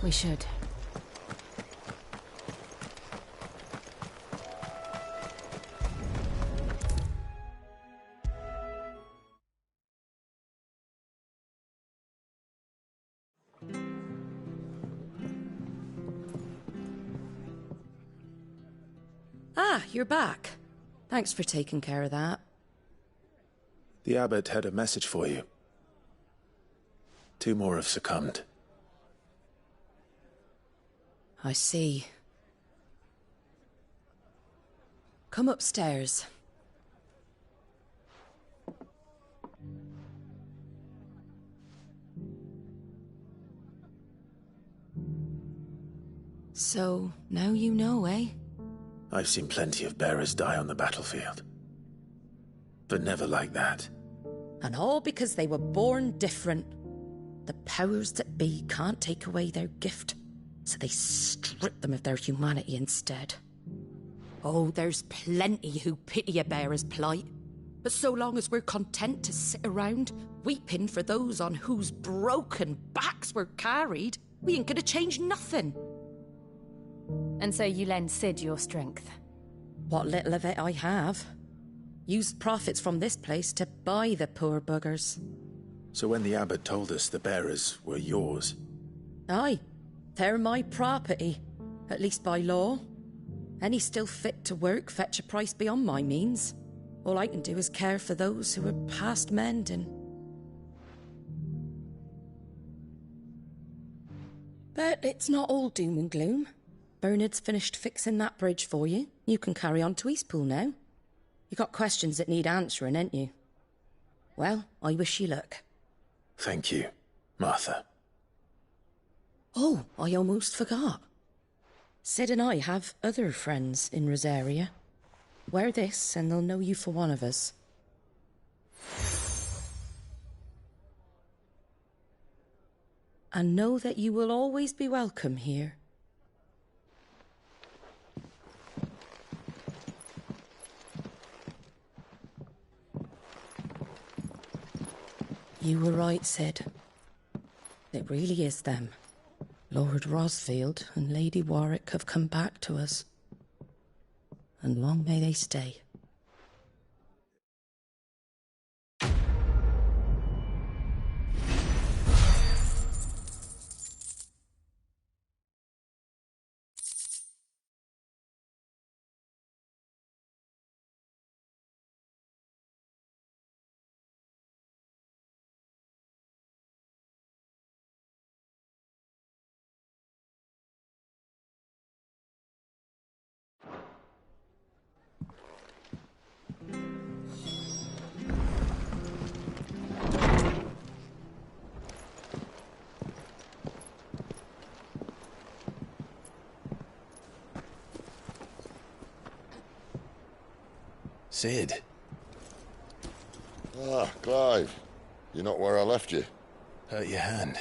We should. Ah, you're back. Thanks for taking care of that. The abbot had a message for you. 2 more have succumbed. I see. Come upstairs. So, now you know, eh? I've seen plenty of bearers die on the battlefield. But never like that. And all because they were born different. The powers that be can't take away their gift, so they strip them of their humanity instead. Oh, there's plenty who pity a bearer's plight. But so long as we're content to sit around, weeping for those on whose broken backs we're carried, we ain't gonna change nothing. And so you lend Sid your strength? What little of it I have. Used profits from this place to buy the poor buggers. So when the abbot told us the bearers were yours... Aye, they're my property, at least by law. Any still fit to work fetch a price beyond my means. All I can do is care for those who are past mending. But it's not all doom and gloom. Bernard's finished fixing that bridge for you. You can carry on to Eastpool now. You got questions that need answering, ain't you? Well, I wish you luck. Thank you, Martha. Oh, I almost forgot. Sid and I have other friends in Rosaria. Wear this and they'll know you for one of us. And know that you will always be welcome here. You were right, Sid. It really is them. Lord Rosfield and Lady Warwick have come back to us. And long may they stay. Sid. Ah, Clive. You're not where I left you. Hurt your hand.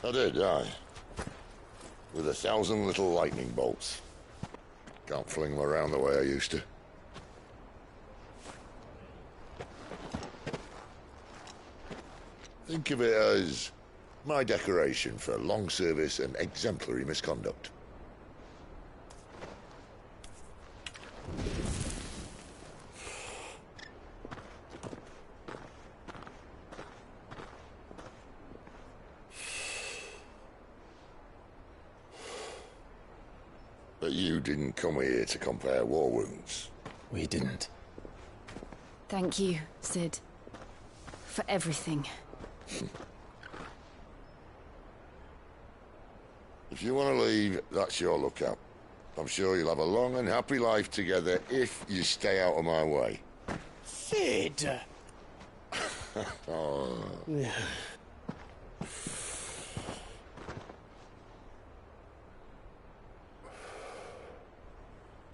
I did, aye. With 1,000 little lightning bolts. Can't fling them around the way I used to. Think of it as my decoration for long service and exemplary misconduct. But you didn't come here to compare war wounds. We didn't. Thank you, Sid. For everything. If you want to leave, that's your lookout. I'm sure you'll have a long and happy life together if you stay out of my way. Sid! Oh.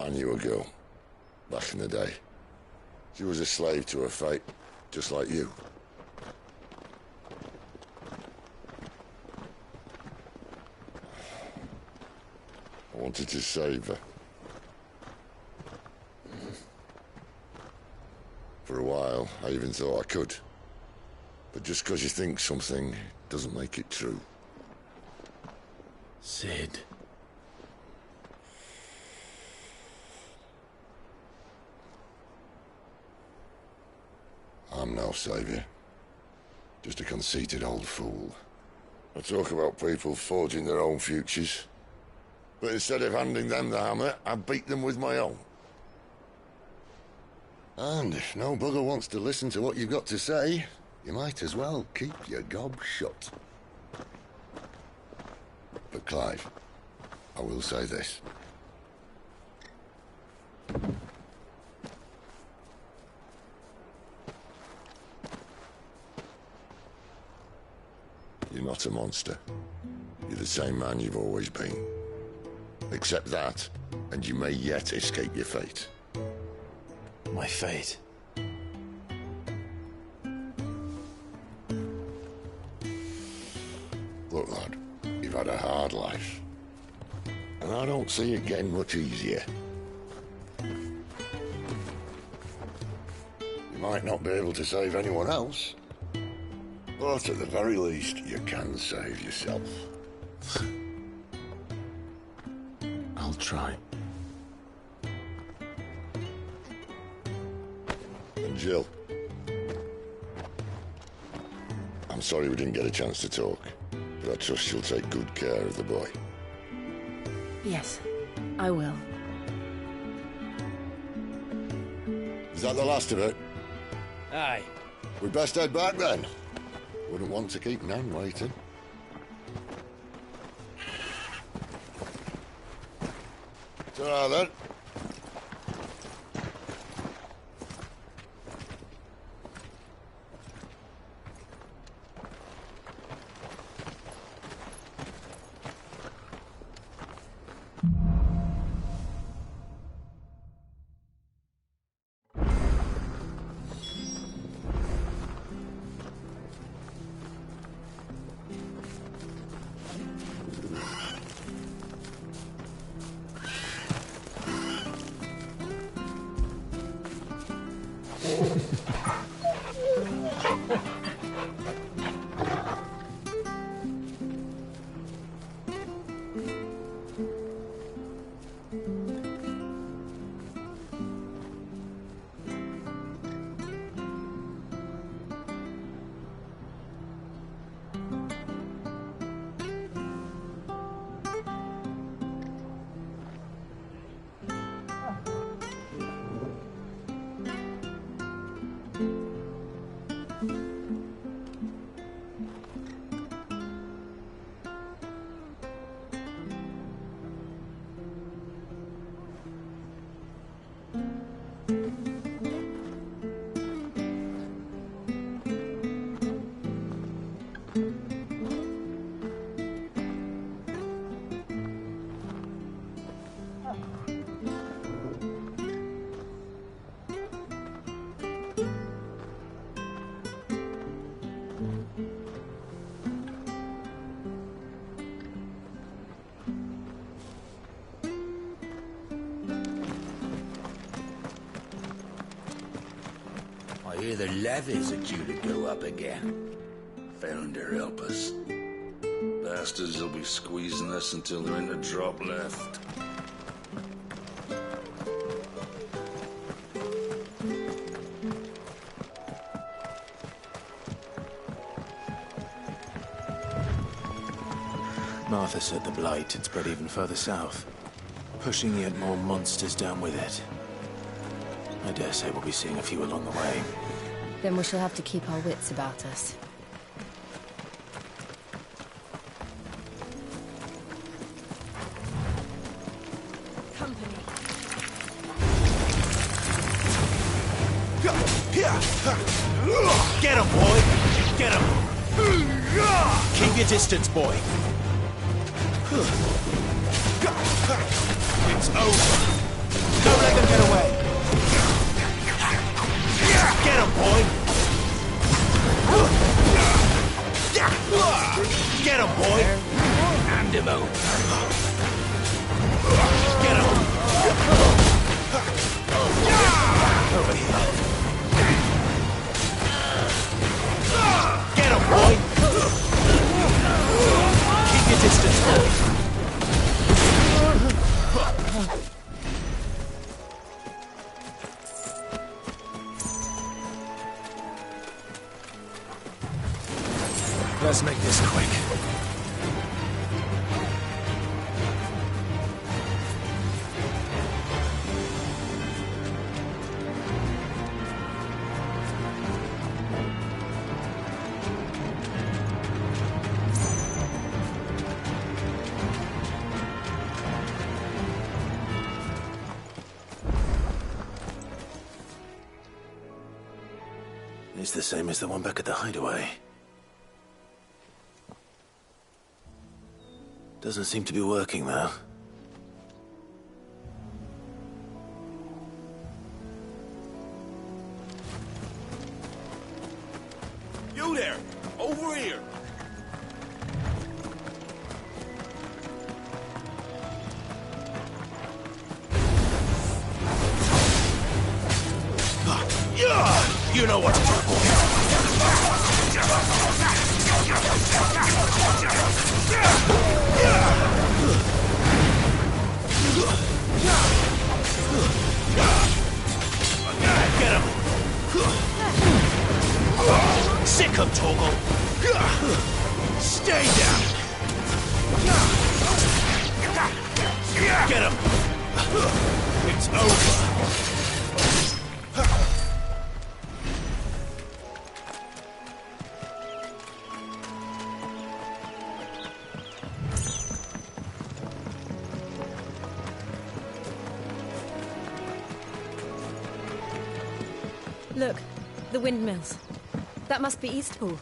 I knew a girl, back in the day. She was a slave to her fate, just like you. I wanted to save her. For a while, I even thought I could. But just because you think something doesn't make it true. Sid. I'm no saviour. Just a conceited old fool. I talk about people forging their own futures. But instead of handing them the hammer, I beat them with my own. And if no bugger wants to listen to what you've got to say, you might as well keep your gob shut. But Clive, I will say this. You're not a monster. You're the same man you've always been. Accept that, and you may yet escape your fate. My fate. Look, lad, you've had a hard life. And I don't see it getting much easier. You might not be able to save anyone else, but at the very least, you can save yourself. I'll try. And Jill, I'm sorry we didn't get a chance to talk, but I trust she'll take good care of the boy. Yes, I will. Is that the last of it? Aye. We'd best head back then. Wouldn't want to keep Nan waiting. Ta-ra then. I hear the levies are due to go up again. Founder help us. Bastards will be squeezing us until there ain't a drop left. Martha said the blight had spread even further south, pushing yet more monsters down with it. I dare say we'll be seeing a few along the way. Then we shall have to keep our wits about us. Company. Get him, boy! Get him! Keep your distance, boy! It's over! Don't let them get away! Get him, boy! Get him, boy! Hand him over! Get him! Over here! Get him, boy! Keep your distance, boy! Best make this quick. It's the same as the one back at the hideaway. Doesn't seem to be working, though. You there! Over here! You know what to do. Get him! Sick him, Toggle! Stay down! Get him! It's over! Look, the windmills. That must be Eastpool.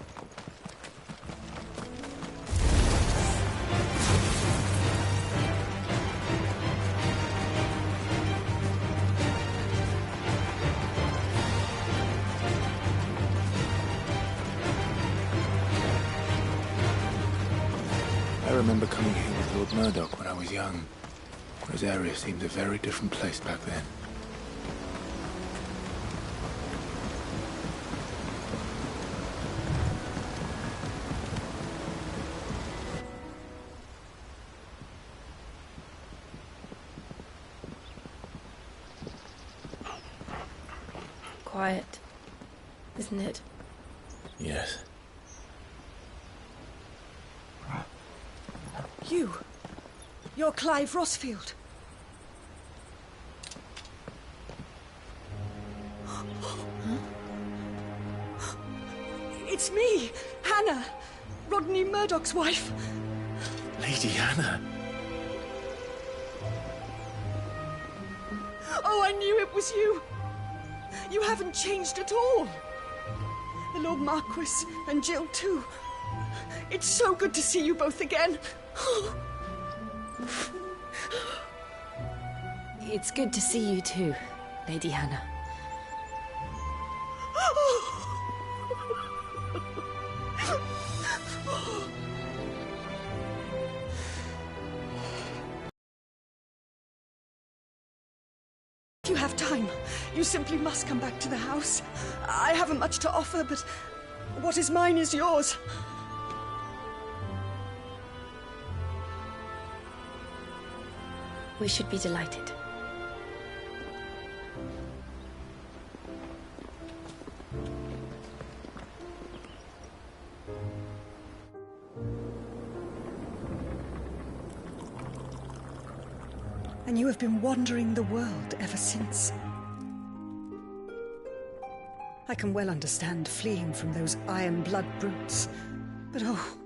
I remember coming here with Lord Murdoch when I was young. This area seemed a very different place back then. Quiet, isn't it? Yes. You're Clive Rossfield. It's me, Hannah, Rodney Murdoch's wife. Lady Hannah. Oh, I knew it was you. You haven't changed at all. The Lord Marquis and Jill too. It's so good to see you both again. It's good to see you too, Lady Hannah. If you have time, you simply must come back to the house. I haven't much to offer, but what is mine is yours. We should be delighted. And you have been wandering the world ever since. I can well understand fleeing from those iron blood brutes, but oh,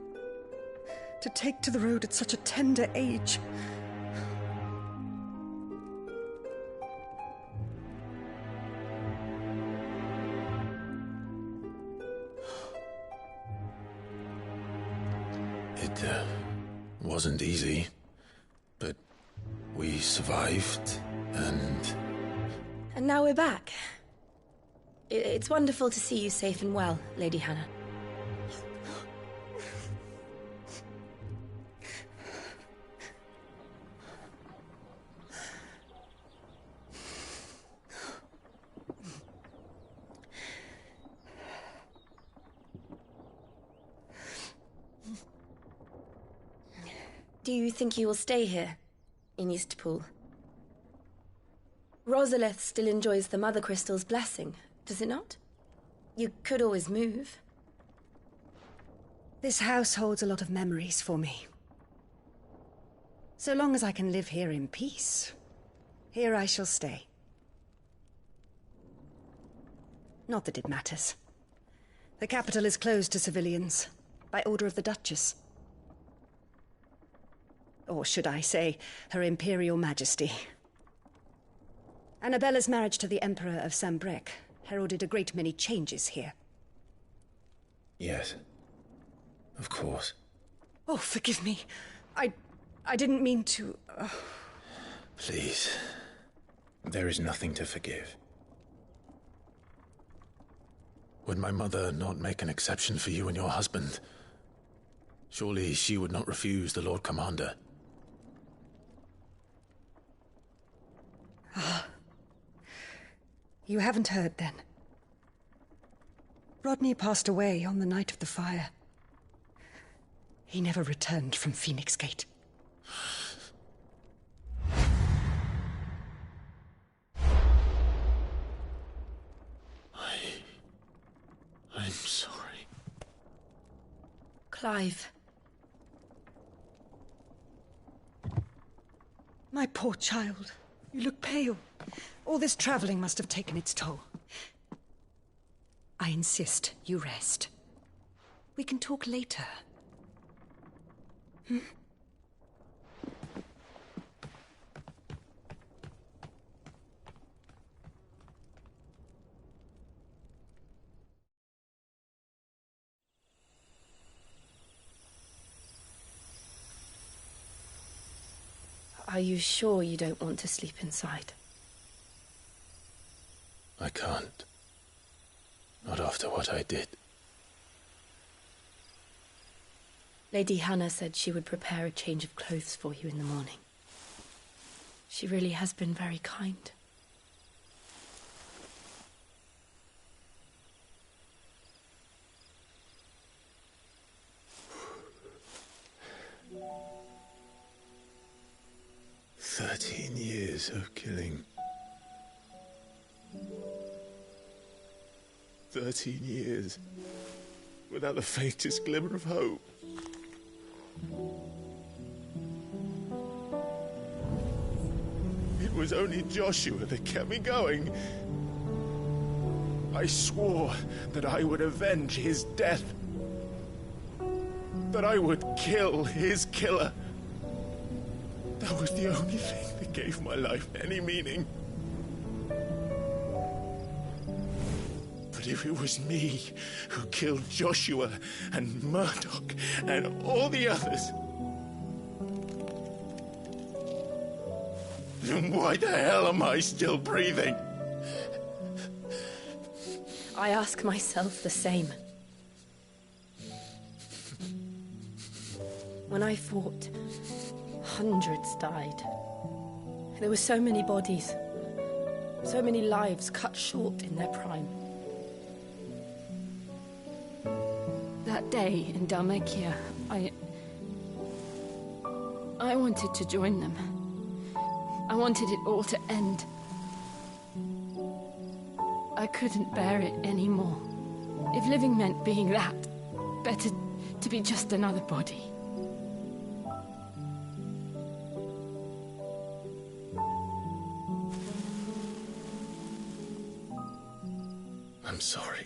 to take to the road at such a tender age. It wasn't easy, but we survived, and... And now we're back. It's wonderful to see you safe and well, Lady Hannah. Do you think you will stay here, in Eastpool? Rosalith still enjoys the Mother Crystal's blessing, does it not? You could always move. This house holds a lot of memories for me. So long as I can live here in peace, here I shall stay. Not that it matters. The capital is closed to civilians, by order of the Duchess. Or should I say, Her Imperial Majesty. Annabella's marriage to the Emperor of Sambrec heralded a great many changes here. Yes. Of course. Oh, forgive me. I didn't mean to... Please. There is nothing to forgive. Would my mother not make an exception for you and your husband? Surely she would not refuse the Lord Commander. Ah. You haven't heard, then. Rodney passed away on the night of the fire. He never returned from Phoenix Gate. I'm sorry. Clive. My poor child. You look pale. All this traveling must have taken its toll. I insist you rest. We can talk later. Hmm? Are you sure you don't want to sleep inside? I can't. Not after what I did. Lady Hannah said she would prepare a change of clothes for you in the morning. She really has been very kind. Years of killing. 13 years without the faintest glimmer of hope. It was only Joshua that kept me going. I swore that I would avenge his death. That I would kill his killer. That was the only thing that gave my life any meaning. But if it was me who killed Joshua and Murdoch and all the others, then why the hell am I still breathing? I ask myself the same. When I fought, hundreds died. There were so many bodies, so many lives cut short in their prime. That day in Dalmekia, I wanted to join them. I wanted it all to end. I couldn't bear it anymore. If living meant being that, better to be just another body. I'm sorry.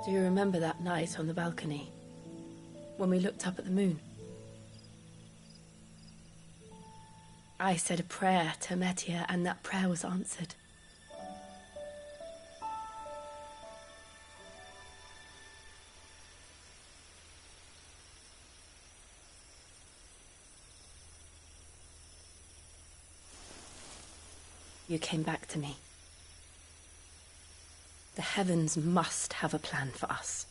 Do you remember that night on the balcony, when we looked up at the moon? I said a prayer to Metia, and that prayer was answered. You came back to me. The heavens must have a plan for us.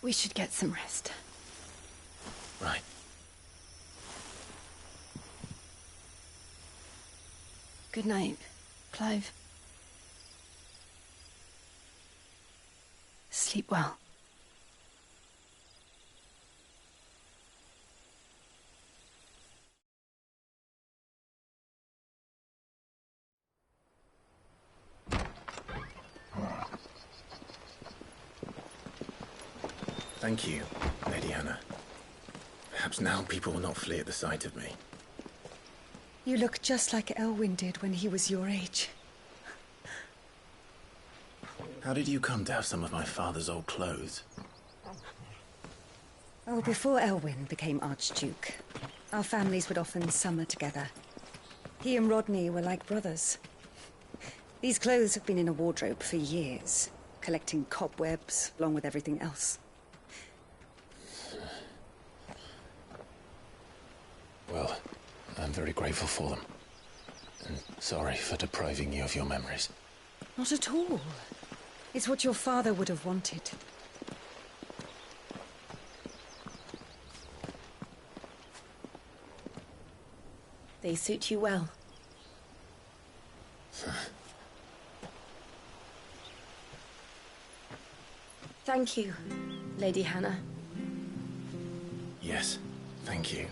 We should get some rest. Right. Good night, Clive. Sleep well. Thank you, Lady Hannah. Perhaps now people will not flee at the sight of me. You look just like Elwyn did when he was your age. How did you come to have some of my father's old clothes? Oh, before Elwyn became Archduke, our families would often summer together. He and Rodney were like brothers. These clothes have been in a wardrobe for years, collecting cobwebs along with everything else. Well, I'm very grateful for them. And sorry for depriving you of your memories. Not at all. It's what your father would have wanted. They suit you well. Thank you, Lady Hannah. Yes, thank you.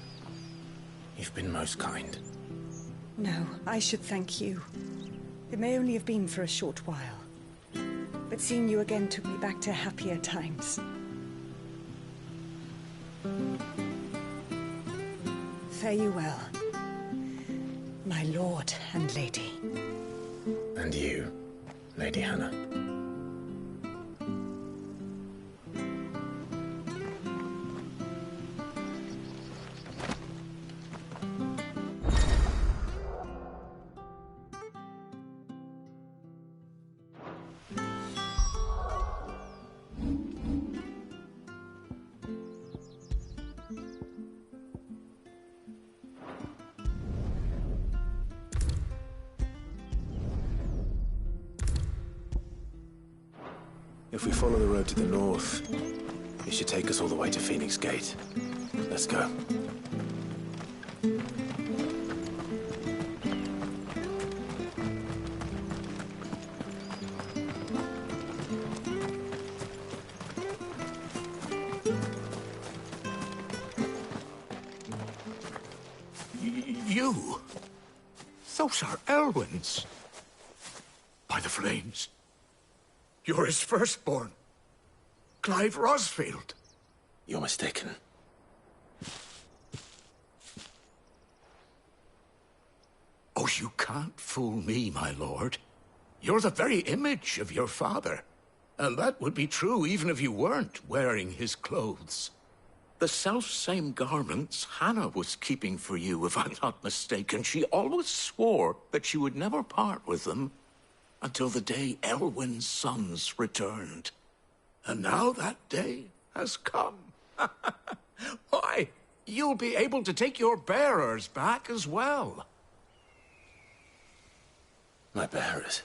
You've been most kind. No, I should thank you. It may only have been for a short while, but seeing you again took me back to happier times. Fare you well, my lord and lady. And you, Lady Hannah. If we follow the road to the north, it should take us all the way to Phoenix Gate. Let's go. You? Those are Elwyn's. By the flames. You're his firstborn. Clive Rosfield. You're mistaken. Oh, you can't fool me, my lord. You're the very image of your father. And that would be true even if you weren't wearing his clothes. The self-same garments Hannah was keeping for you, if I'm not mistaken. She always swore that she would never part with them until the day Elwyn's sons returned. And now that day has come. Why, you'll be able to take your bearers back as well. My bearers?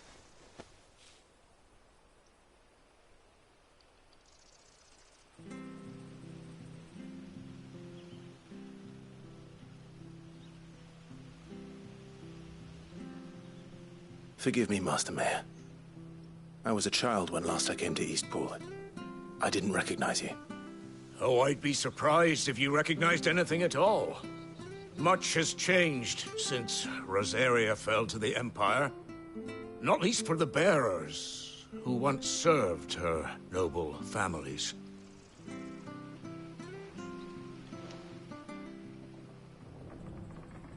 Forgive me, Master Mayor. I was a child when last I came to Eastpool. I didn't recognize you. Oh, I'd be surprised if you recognized anything at all. Much has changed since Rosaria fell to the Empire. Not least for the bearers, who once served her noble families.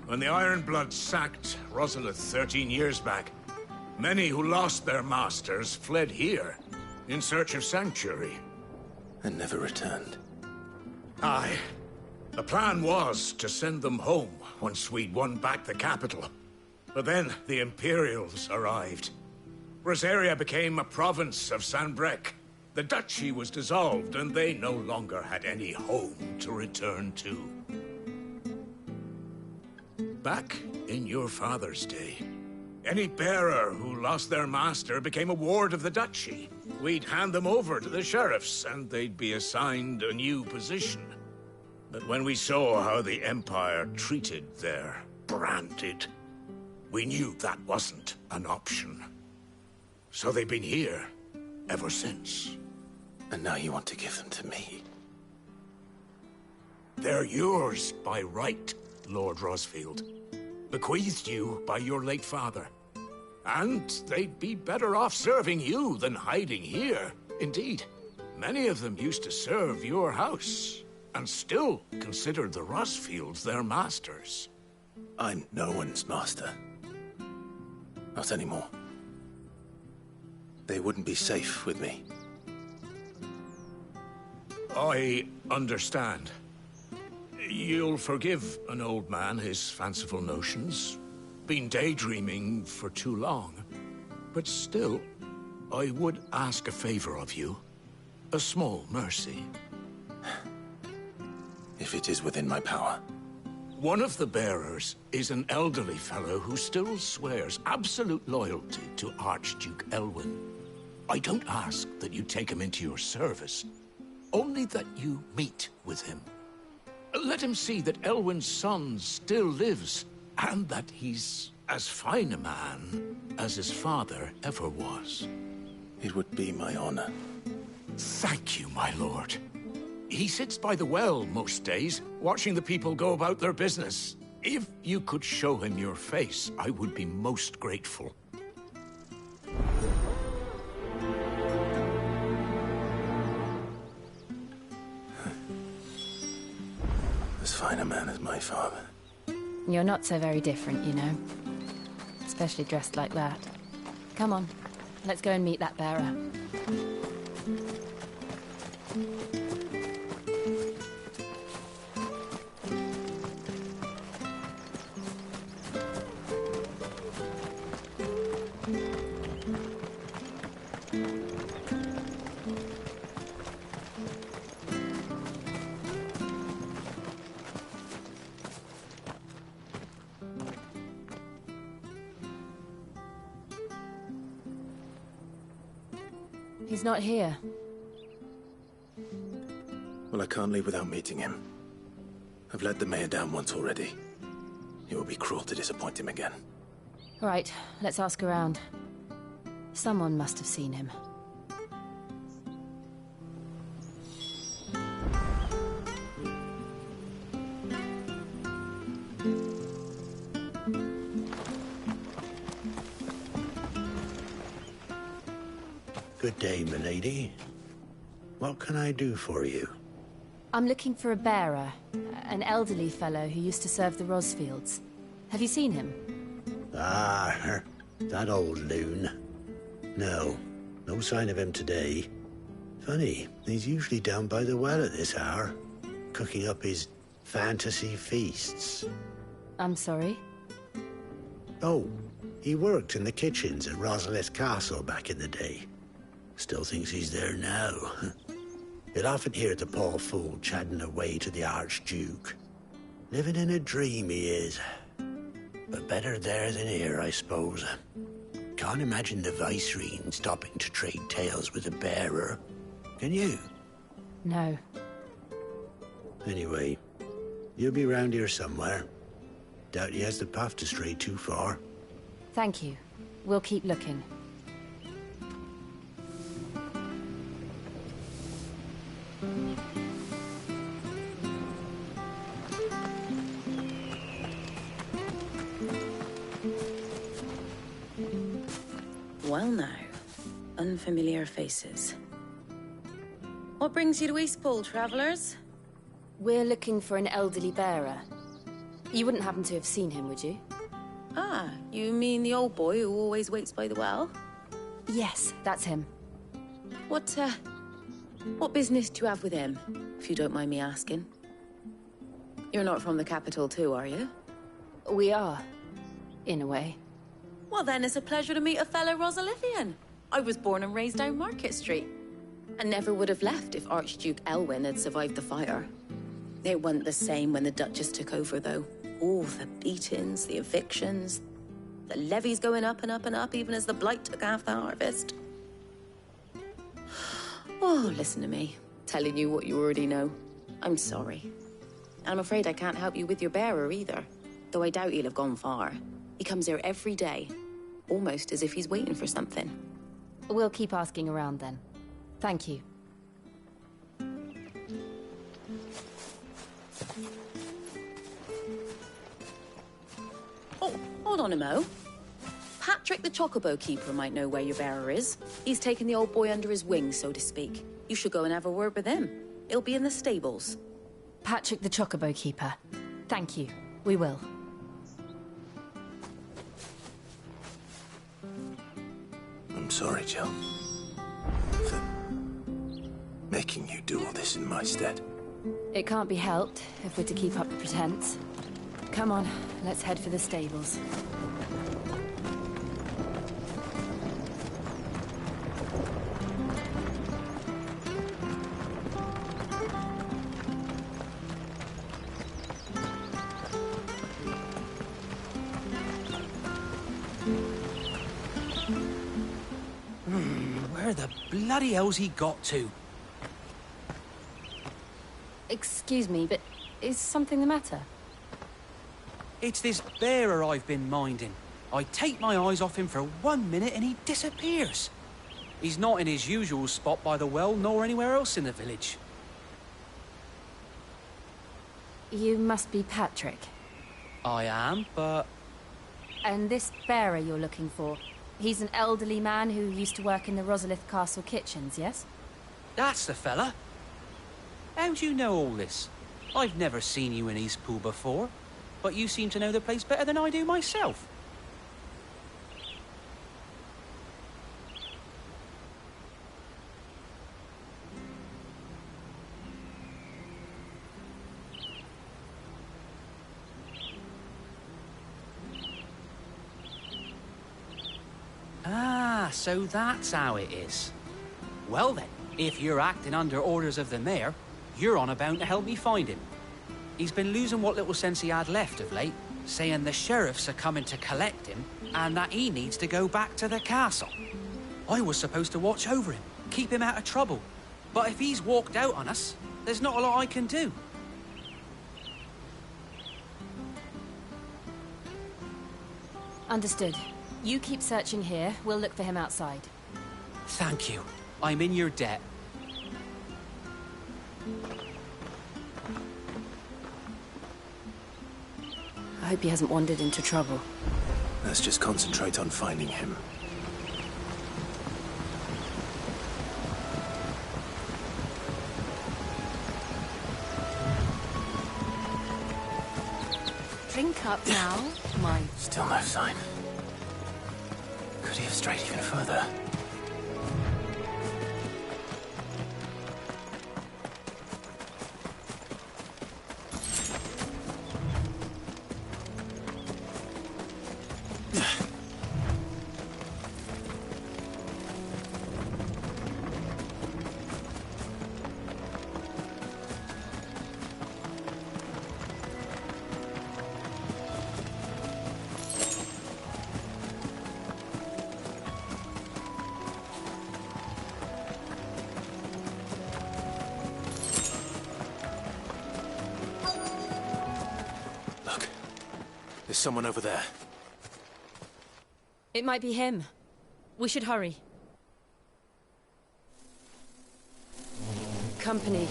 When the Ironbloods sacked Rosalith 13 years back, many who lost their masters fled here, in search of sanctuary. And never returned. Aye. The plan was to send them home once we'd won back the capital. But then the Imperials arrived. Rosaria became a province of Sanbreque. The duchy was dissolved, and they no longer had any home to return to. Back in your father's day, any bearer who lost their master became a ward of the duchy. We'd hand them over to the sheriffs, and they'd be assigned a new position. But when we saw how the Empire treated their branded We knew that wasn't an option. So they've been here ever since. And now you want to give them to me? They're yours by right, Lord Rosfield. Bequeathed you by your late father. And they'd be better off serving you than hiding here. Indeed, many of them used to serve your house, and still consider the Rosfields their masters. I'm no one's master. Not anymore. They wouldn't be safe with me. I understand. You'll forgive an old man his fanciful notions. Been daydreaming for too long. But still, I would ask a favor of you. A small mercy. If it is within my power. One of the bearers is an elderly fellow who still swears absolute loyalty to Archduke Elwyn. I don't ask that you take him into your service, only that you meet with him. Let him see that Elwyn's son still lives, and that he's as fine a man as his father ever was. It would be my honor. Thank you, my lord. He sits by the well most days, watching the people go about their business. If you could show him your face, I would be most grateful. As fine a man as my father. You're not so very different, you know. Especially dressed like that. Come on, let's go and meet that bearer. He's not here. Well, I can't leave without meeting him. I've let the mayor down once already. It would be cruel to disappoint him again. Right, let's ask around. Someone must have seen him. Good day, milady. What can I do for you? I'm looking for a bearer, an elderly fellow who used to serve the Rosfields. Have you seen him? Ah, that old loon. No sign of him today. Funny, he's usually down by the well at this hour, cooking up his fantasy feasts. I'm sorry? Oh, he worked in the kitchens at Rosalith Castle back in the day. Still thinks he's there now. You'll often hear the poor fool chatting away to the Archduke. Living in a dream he is. But better there than here, I suppose. Can't imagine the Vicereine stopping to trade tales with a bearer. Can you? No. Anyway, you'll be round here somewhere. Doubt he has the path to stray too far. Thank you. We'll keep looking. Well now, unfamiliar faces. What brings you to Eastpool, travellers? We're looking for an elderly bearer. You wouldn't happen to have seen him, would you? Ah, you mean the old boy who always waits by the well? Yes, that's him. What business do you have with him, if you don't mind me asking? You're not from the capital too, are you? We are, in a way. Well then, it's a pleasure to meet a fellow Rosalithian. I was born and raised down Market Street. And never would have left if Archduke Elwyn had survived the fire. It wasn't the same when the Duchess took over, though. All the beatings, the evictions, the levies going up and up and up, even as the blight took half the harvest. Oh, listen to me, telling you what you already know. I'm sorry. And I'm afraid I can't help you with your bearer either, though I doubt he'll have gone far. He comes here every day, almost as if he's waiting for something. We'll keep asking around then. Thank you. Oh, hold on a mo. Patrick the Chocobo Keeper might know where your bearer is. He's taken the old boy under his wing, so to speak. You should go and have a word with him. He'll be in the stables. Patrick the Chocobo Keeper. Thank you. We will. I'm sorry, Jill. For making you do all this in my stead. It can't be helped if we're to keep up the pretense. Come on, let's head for the stables. Where the bloody hell's he got to? Excuse me, but is something the matter? It's this bearer I've been minding. I take my eyes off him for 1 minute and he disappears. He's not in his usual spot by the well, nor anywhere else in the village. You must be Patrick. I am, but... And this bearer you're looking for, he's an elderly man who used to work in the Rosalith Castle kitchens, yes? That's the fella. How do you know all this? I've never seen you in Eastpool before, but you seem to know the place better than I do myself. Ah, so that's how it is. Well then, if you're acting under orders of the mayor, you're on about to help me find him. He's been losing what little sense he had left of late, saying the sheriffs are coming to collect him and that he needs to go back to the castle. I was supposed to watch over him, keep him out of trouble. But if he's walked out on us, there's not a lot I can do. Understood. You keep searching here, we'll look for him outside. Thank you. I'm in your debt. I hope he hasn't wandered into trouble. Let's just concentrate on finding him. Drink up now, mine. Still no sign. Could he have strayed even further? There's someone over there. It might be him. We should hurry. Company.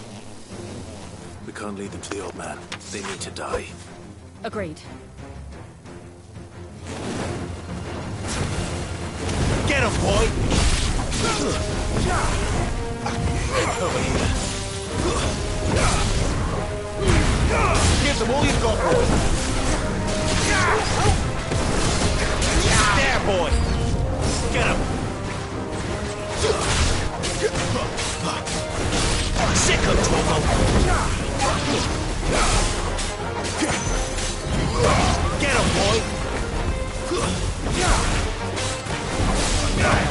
We can't lead them to the old man. They need to die. Agreed. Get him, boy! Over here. Give them all you've got, boy! There, boy! Get him! Sick of trouble! Get him, boy!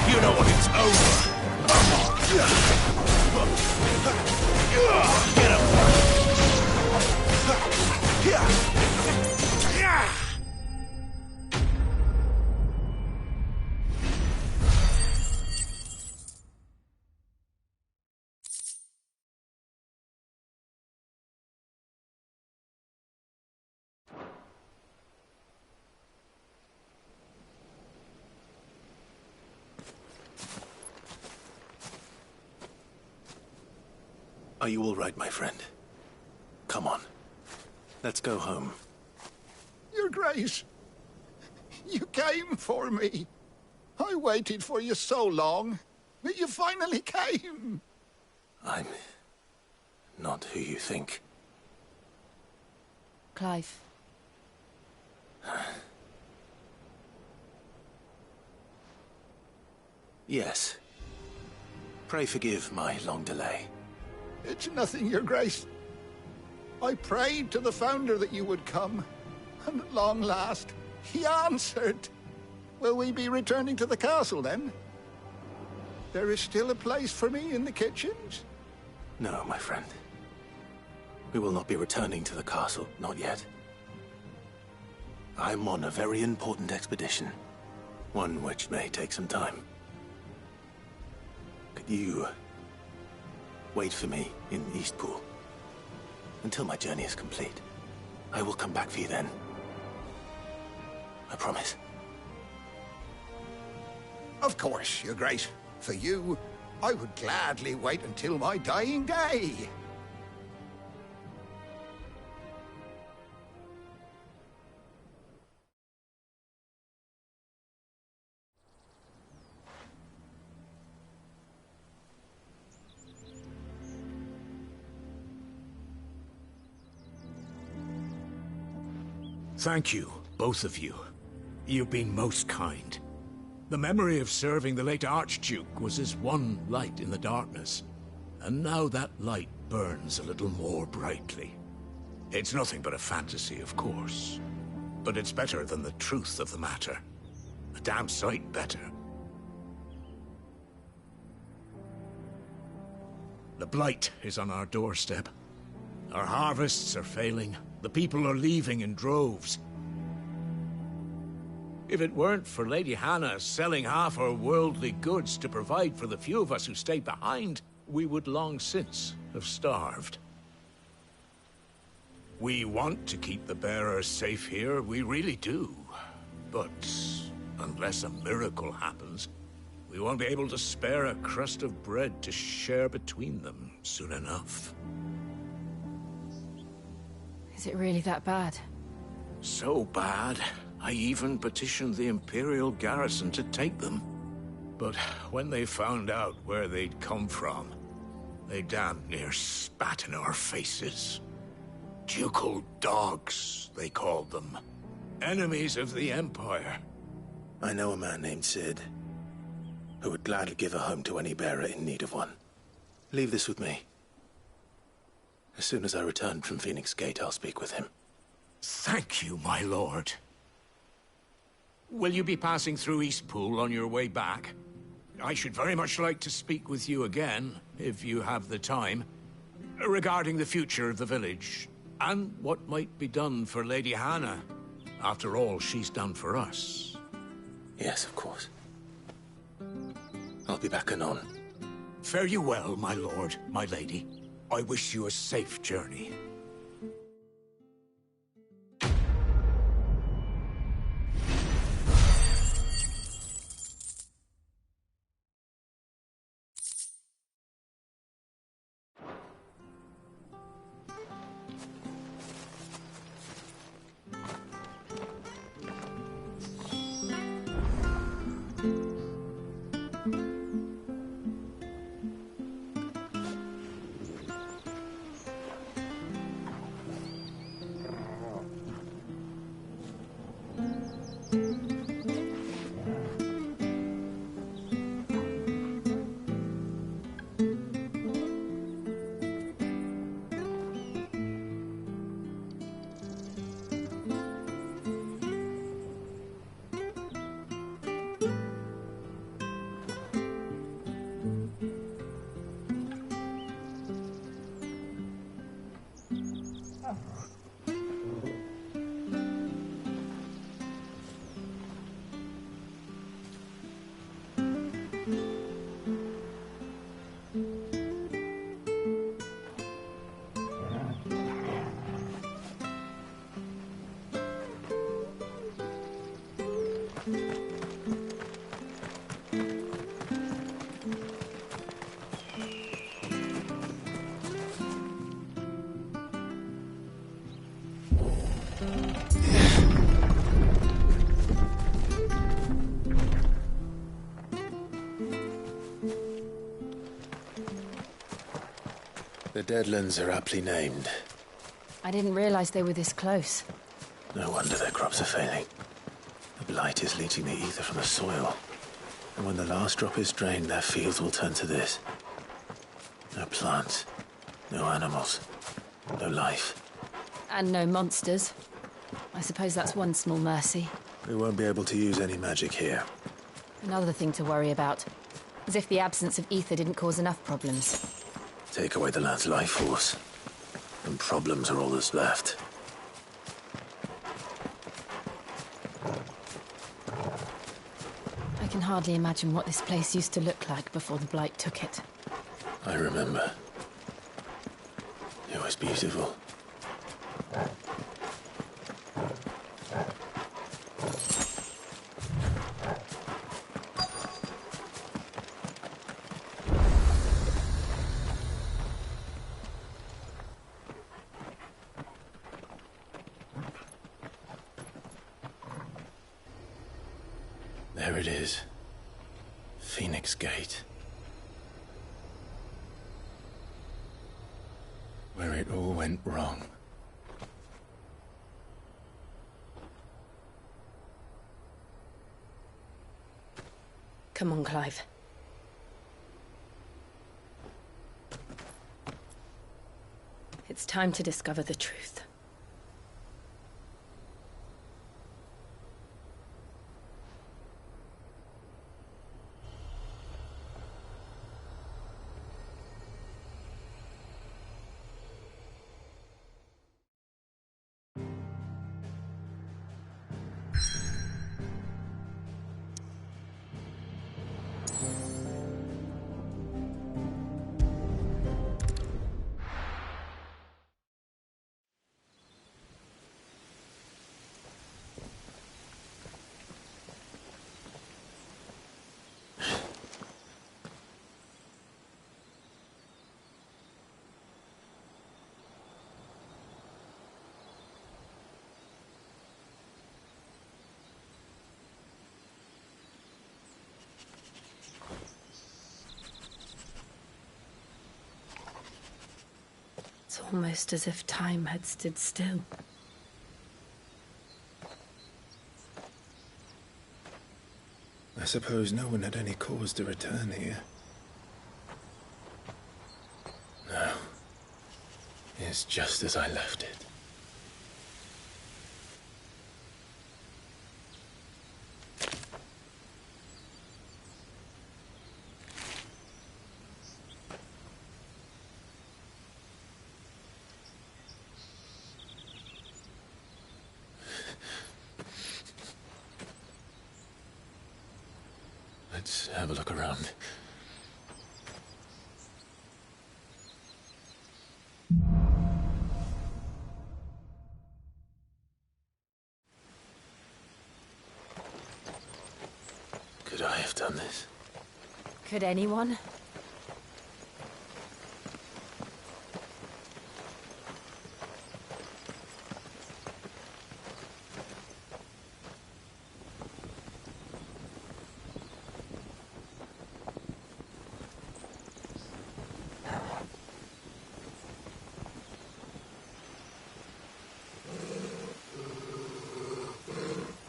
You know what it's over! Get him! Are you all right, my friend? Come on. Let's go home. Your Grace, you came for me. I waited for you so long, but you finally came. I'm not who you think. Clive. Yes. Pray forgive my long delay. It's nothing, Your Grace. I prayed to the Founder that you would come, and at long last, he answered. Will we be returning to the castle, then? There is still a place for me in the kitchens? No, my friend. We will not be returning to the castle, not yet. I'm on a very important expedition. One which may take some time. Could you wait for me in Eastpool until my journey is complete? I will come back for you then. I promise. Of course, Your Grace. For you, I would gladly wait until my dying day. Thank you, both of you. You've been most kind. The memory of serving the late Archduke was as one light in the darkness, and now that light burns a little more brightly. It's nothing but a fantasy, of course, but it's better than the truth of the matter. A damn sight better. The blight is on our doorstep. Our harvests are failing. The people are leaving in droves. If it weren't for Lady Hannah selling half her worldly goods to provide for the few of us who stayed behind, we would long since have starved. We want to keep the bearers safe here, we really do. But unless a miracle happens, we won't be able to spare a crust of bread to share between them soon enough. Is it really that bad? So bad, I even petitioned the Imperial garrison to take them. But when they found out where they'd come from, they damn near spat in our faces. Ducal dogs, they called them. Enemies of the Empire. I know a man named Sid, who would gladly give a home to any bearer in need of one. Leave this with me. As soon as I return from Phoenix Gate, I'll speak with him. Thank you, my lord. Will you be passing through Eastpool on your way back? I should very much like to speak with you again, if you have the time, regarding the future of the village, and what might be done for Lady Hannah, after all she's done for us. Yes, of course. I'll be back anon. Fare you well, my lord, my lady. I wish you a safe journey. Deadlands are aptly named. I didn't realize they were this close. No wonder their crops are failing. The blight is leaching the ether from the soil. And when the last drop is drained, their fields will turn to this. No plants, no animals, no life. And no monsters. I suppose that's one small mercy. We won't be able to use any magic here. Another thing to worry about. As if the absence of ether didn't cause enough problems. Take away the lad's life force, and problems are all that's left. I can hardly imagine what this place used to look like before the blight took it. I remember. It was beautiful. There it is. Phoenix Gate. Where it all went wrong. Come on, Clive. It's time to discover the truth. It's almost as if time had stood still. I suppose no one had any cause to return here. No. It's just as I left it. Let's have a look around. Could I have done this? Could anyone?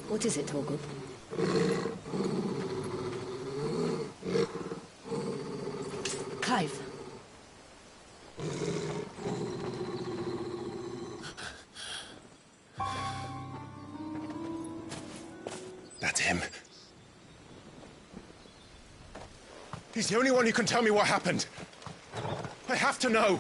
What is it, Torgub? Clive. That's him. He's the only one who can tell me what happened. I have to know.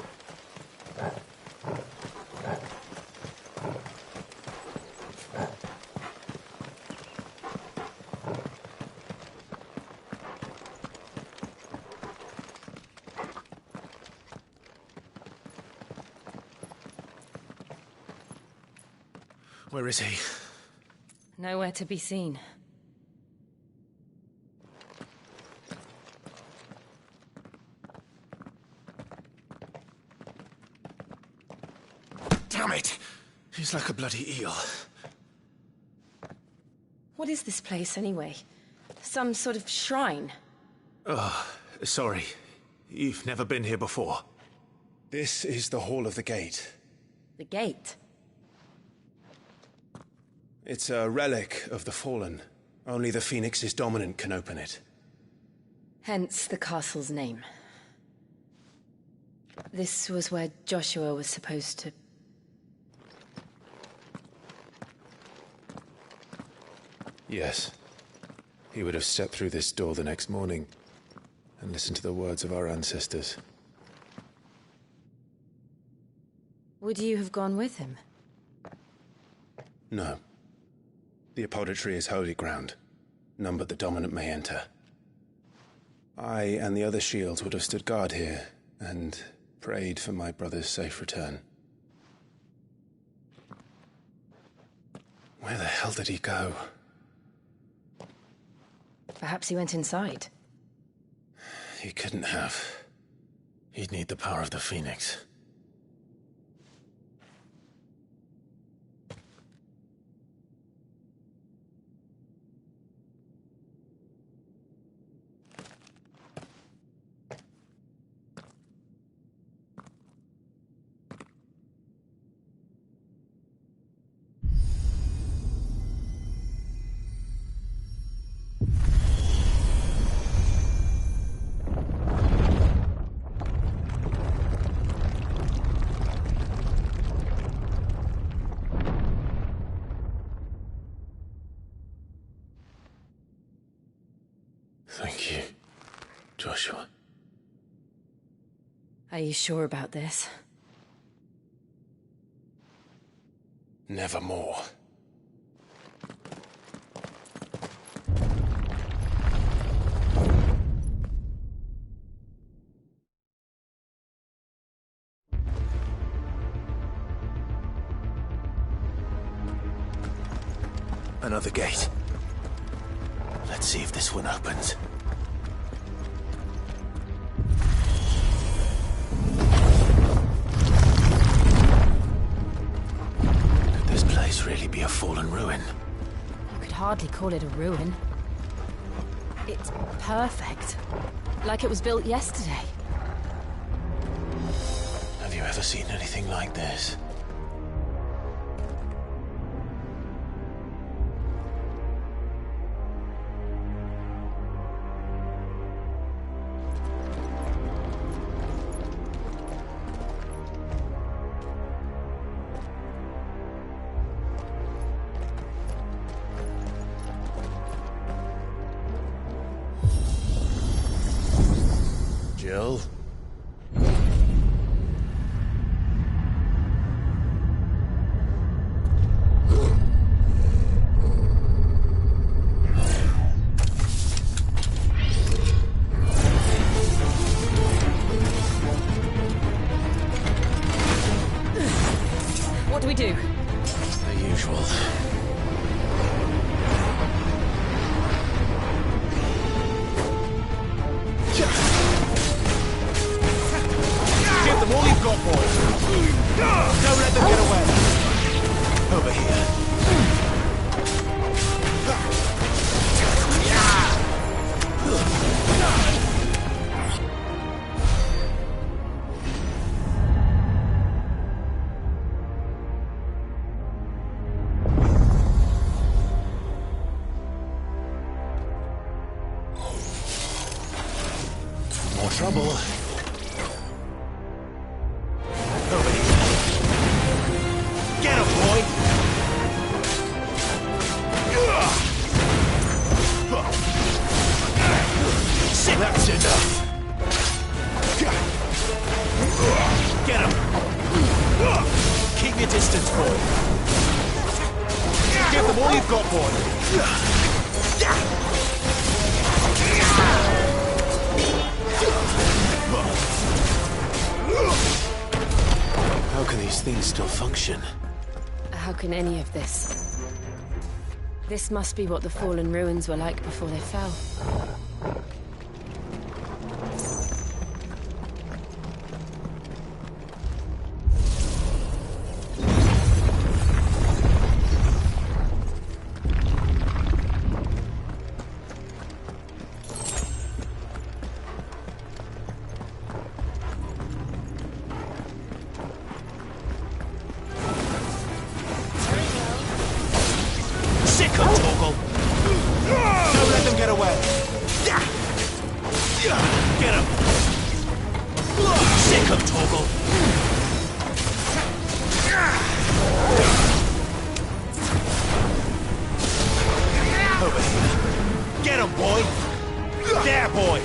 Where is he? Nowhere to be seen. Damn it! He's like a bloody eel. What is this place, anyway? Some sort of shrine? Oh, sorry. You've never been here before. This is the Hall of the Gate. The gate? It's a relic of the Fallen. Only the Phoenix's dominant can open it. Hence the castle's name. This was where Joshua was supposed to... Yes. He would have stepped through this door the next morning and listened to the words of our ancestors. Would you have gone with him? No. The apodatory is holy ground. None but the dominant may enter. I and the other shields would have stood guard here and prayed for my brother's safe return. Where the hell did he go? Perhaps he went inside. He couldn't have. He'd need the power of the Phoenix. Thank you, Joshua. Are you sure about this? Nevermore. Another gate. Let's see if this one opens. Could this place really be a fallen ruin? You could hardly call it a ruin. It's perfect. Like it was built yesterday. Have you ever seen anything like this? Jill? What do we do? The usual. Give them all you've got, boys. Don't let them get away. Over here. More trouble. Over here. Get him, boy! That's enough. Get him. Keep your distance, boy. Give them all you've got, boy. How can these things still function? How can any of this? This must be what the fallen ruins were like before they fell. Sick of Torgal! Don't let them get away! Get him! Sick of Torgal! Over here. Get him, boy! There, boy!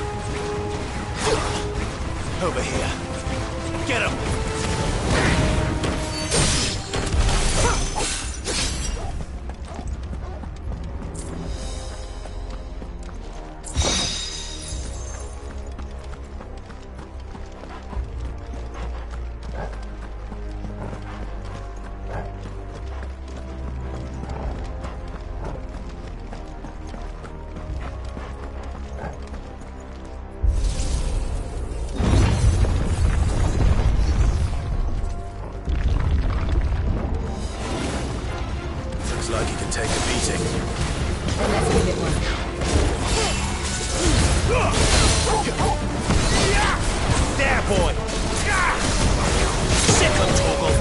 Over here. Get him! Like he can take a beating. Then let's give it one. There, boy! Sick of Torgal!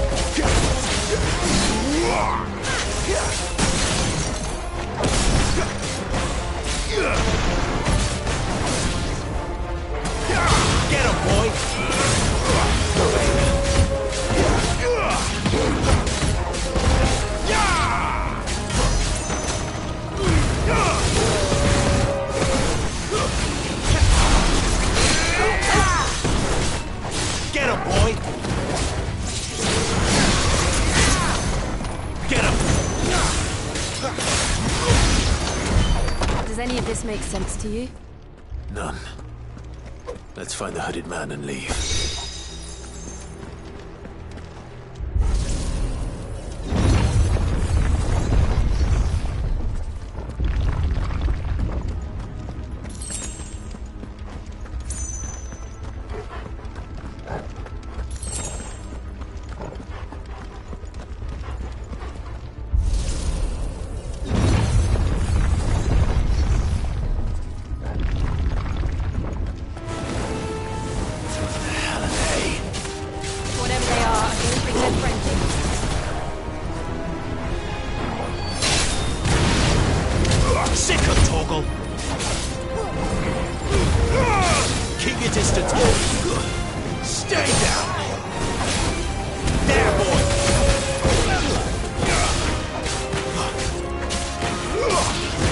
Get him, boy! Get him, boy! Get him! Does any of this make sense to you? None. Let's find the hooded man and leave. Sick of Torgal! Keep your distance, boy! Stay down! There, boy!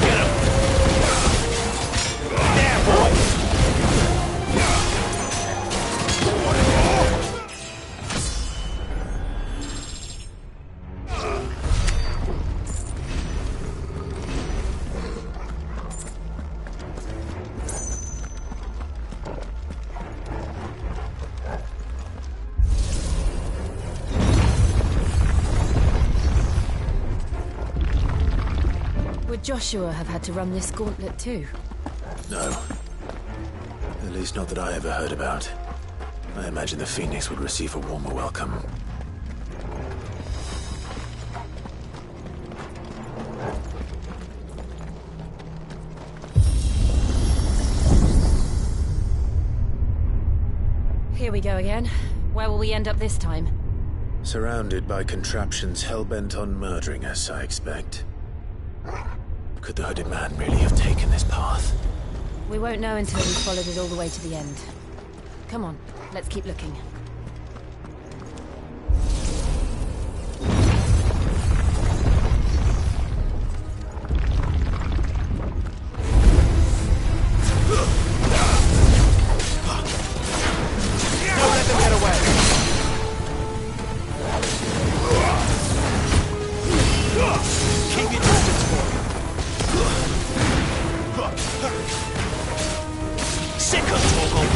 Get him! There, boy! Would Joshua have had to run this gauntlet too? No. At least not that I ever heard about. I imagine the Phoenix would receive a warmer welcome. Here we go again. Where will we end up this time? Surrounded by contraptions hell-bent on murdering us, I expect. Could the hooded man really have taken this path? We won't know until we've followed it all the way to the end. Come on, let's keep looking. Don't let them get away! Keep your distance, boy! Sick of Torgal!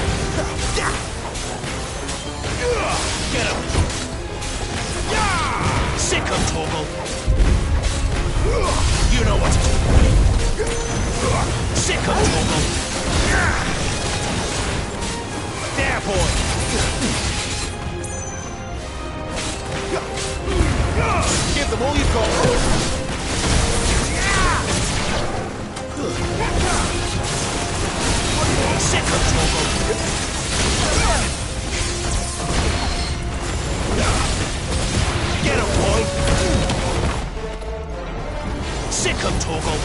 Sick 'em, Torgal!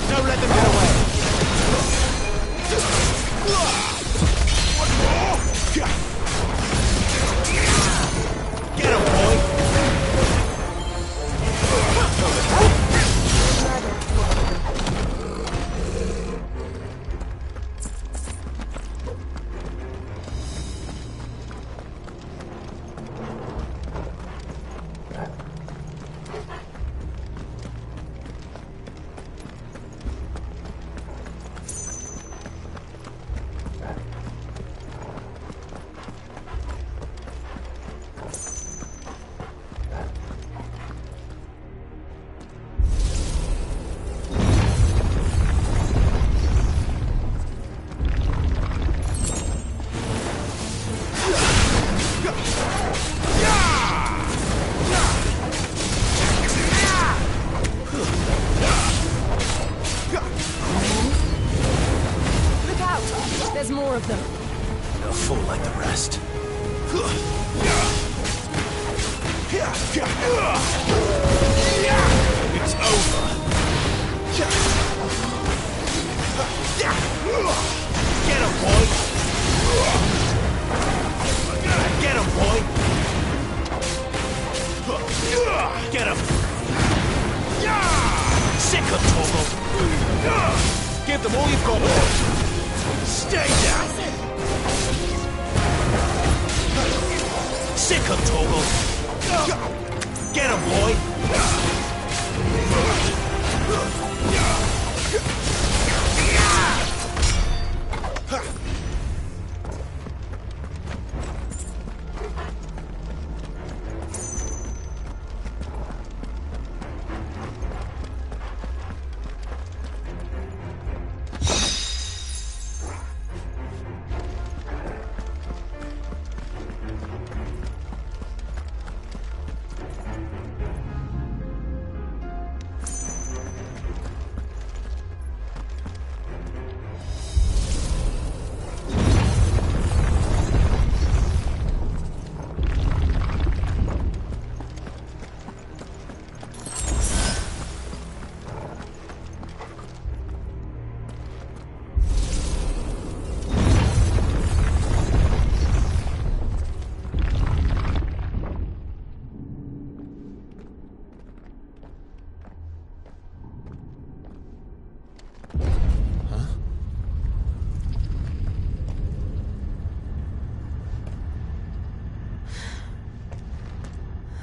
Don't let them get away! One more! Get him, boy! There's more of them. They'll fall like the rest. It's over. Get him, boy! Get him, boy! Get him! Sick of Torgal! Give them all you've got, boy! Stay down! Sick of Torgal! Get him, boy!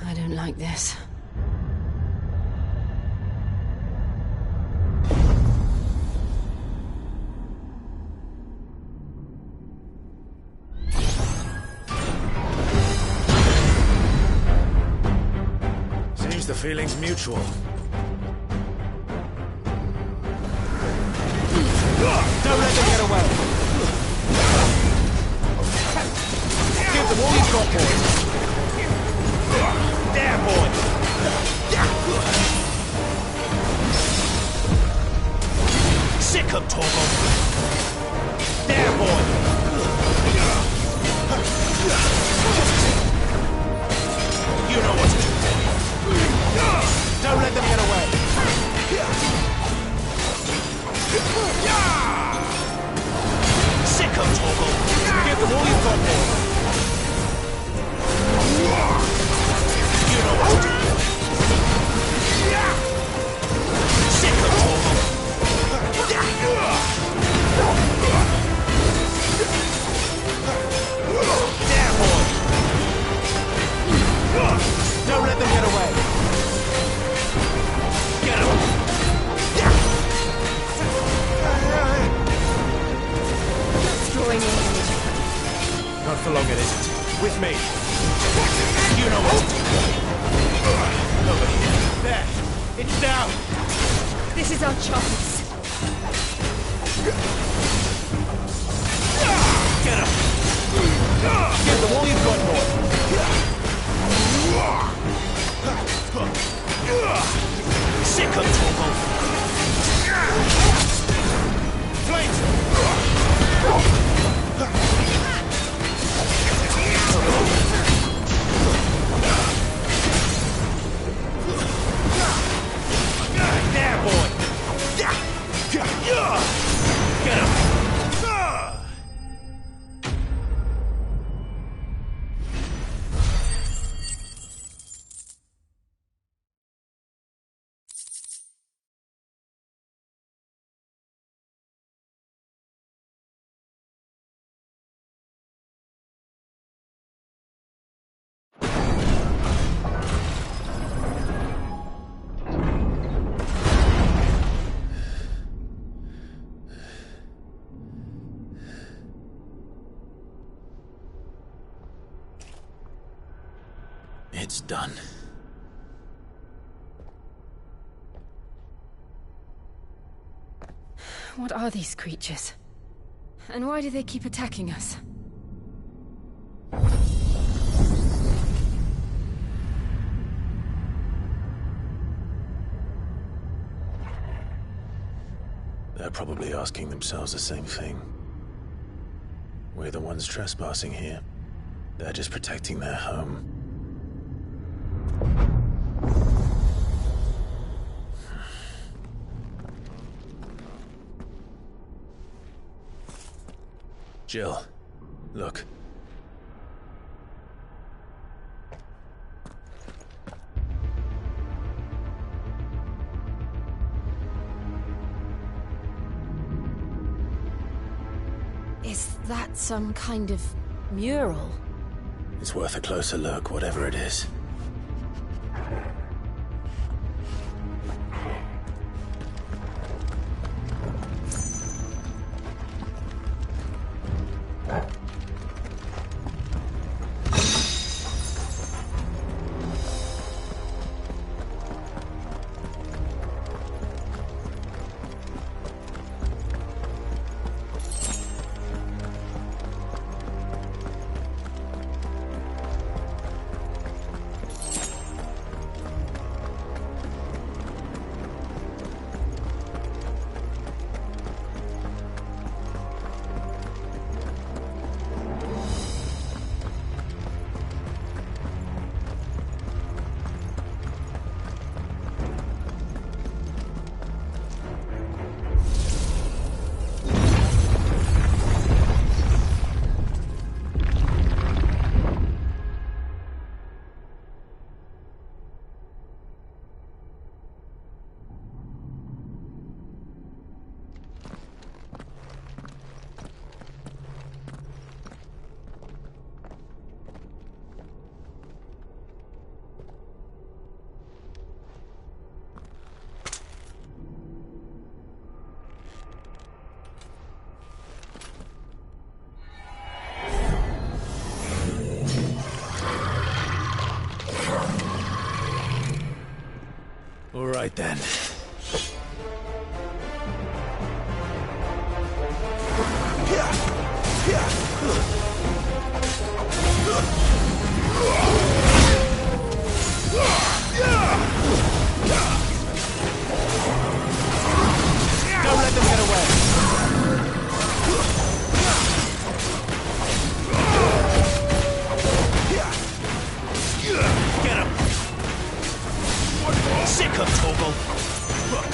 I don't like this. Seems the feeling's mutual. Don't let them get away! Give them all you've got, boys! There, boy! Sick 'em, Torgal! There, boy! You know what to do, boy! Don't let them get away! Sick 'em, Torgal! Give them all you've got, boy! You know what to do, boy! Sick 'em, Torgal! There, boy! Don't let them get away! Get 'em! Drawing in. Not for long, it isn't. With me. You know what to do. Over here. There. It's down. This is our chance. Get him. Give them all you've got, boy. Sick of Torgal. Flames. almost done. What are these creatures? And why do they keep attacking us? They're probably asking themselves the same thing. We're the ones trespassing here. They're just protecting their home. Jill, look. Is that some kind of mural? It's worth a closer look, whatever it is. All right then. Don't let them get away. Get him! Sick of Toggle! What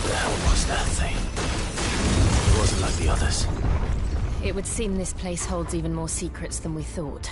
the hell was that thing? It wasn't like the others. It would seem this place holds even more secrets than we thought.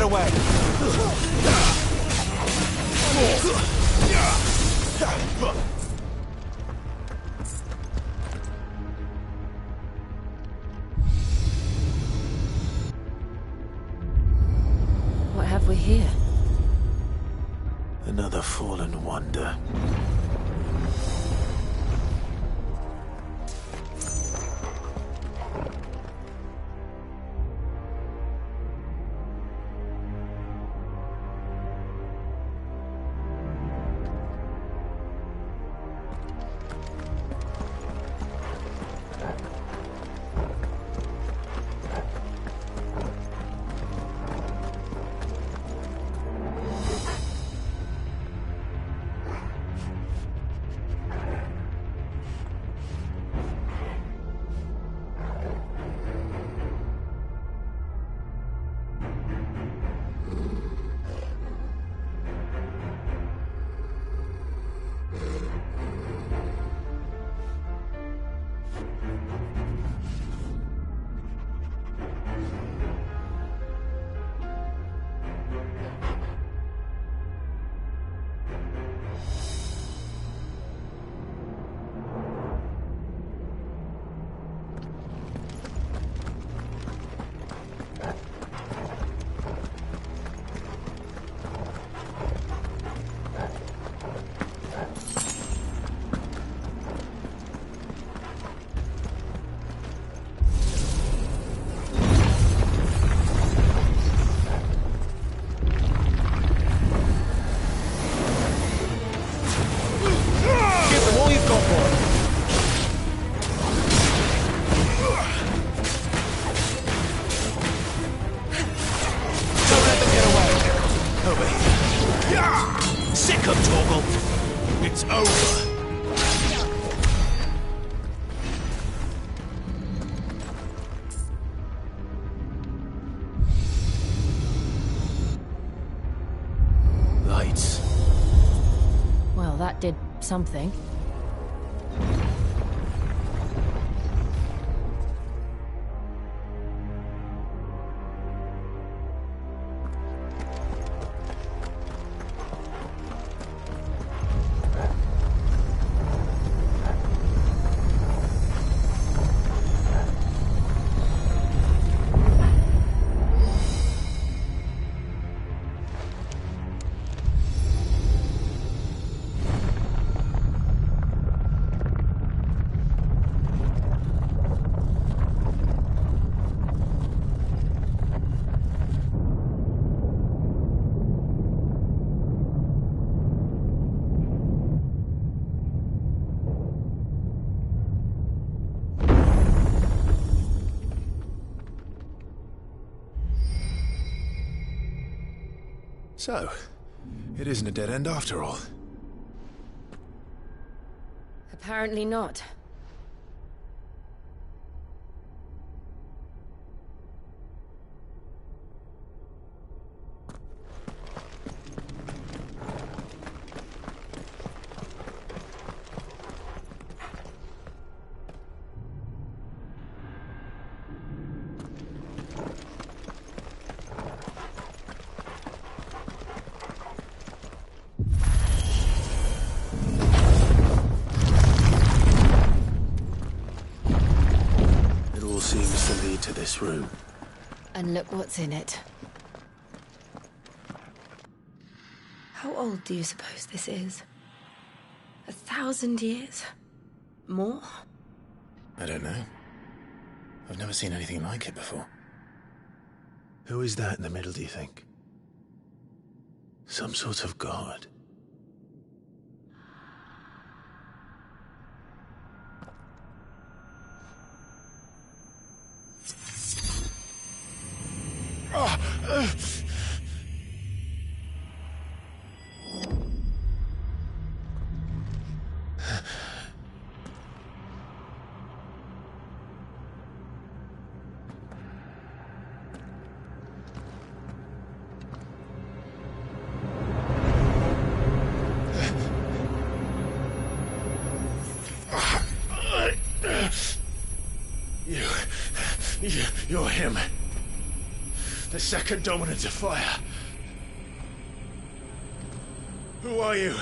away! What have we here? Another fallen wonder. It's over. Lights. Well, that did something. So, it isn't a dead end after all. Apparently not. Seems to lead to this room. And look what's in it. How old do you suppose this is? 1,000 years? More? I don't know. I've never seen anything like it before. Who is that in the middle, do you think? Some sort of god? You're him. the second dominant of fire. Who are you?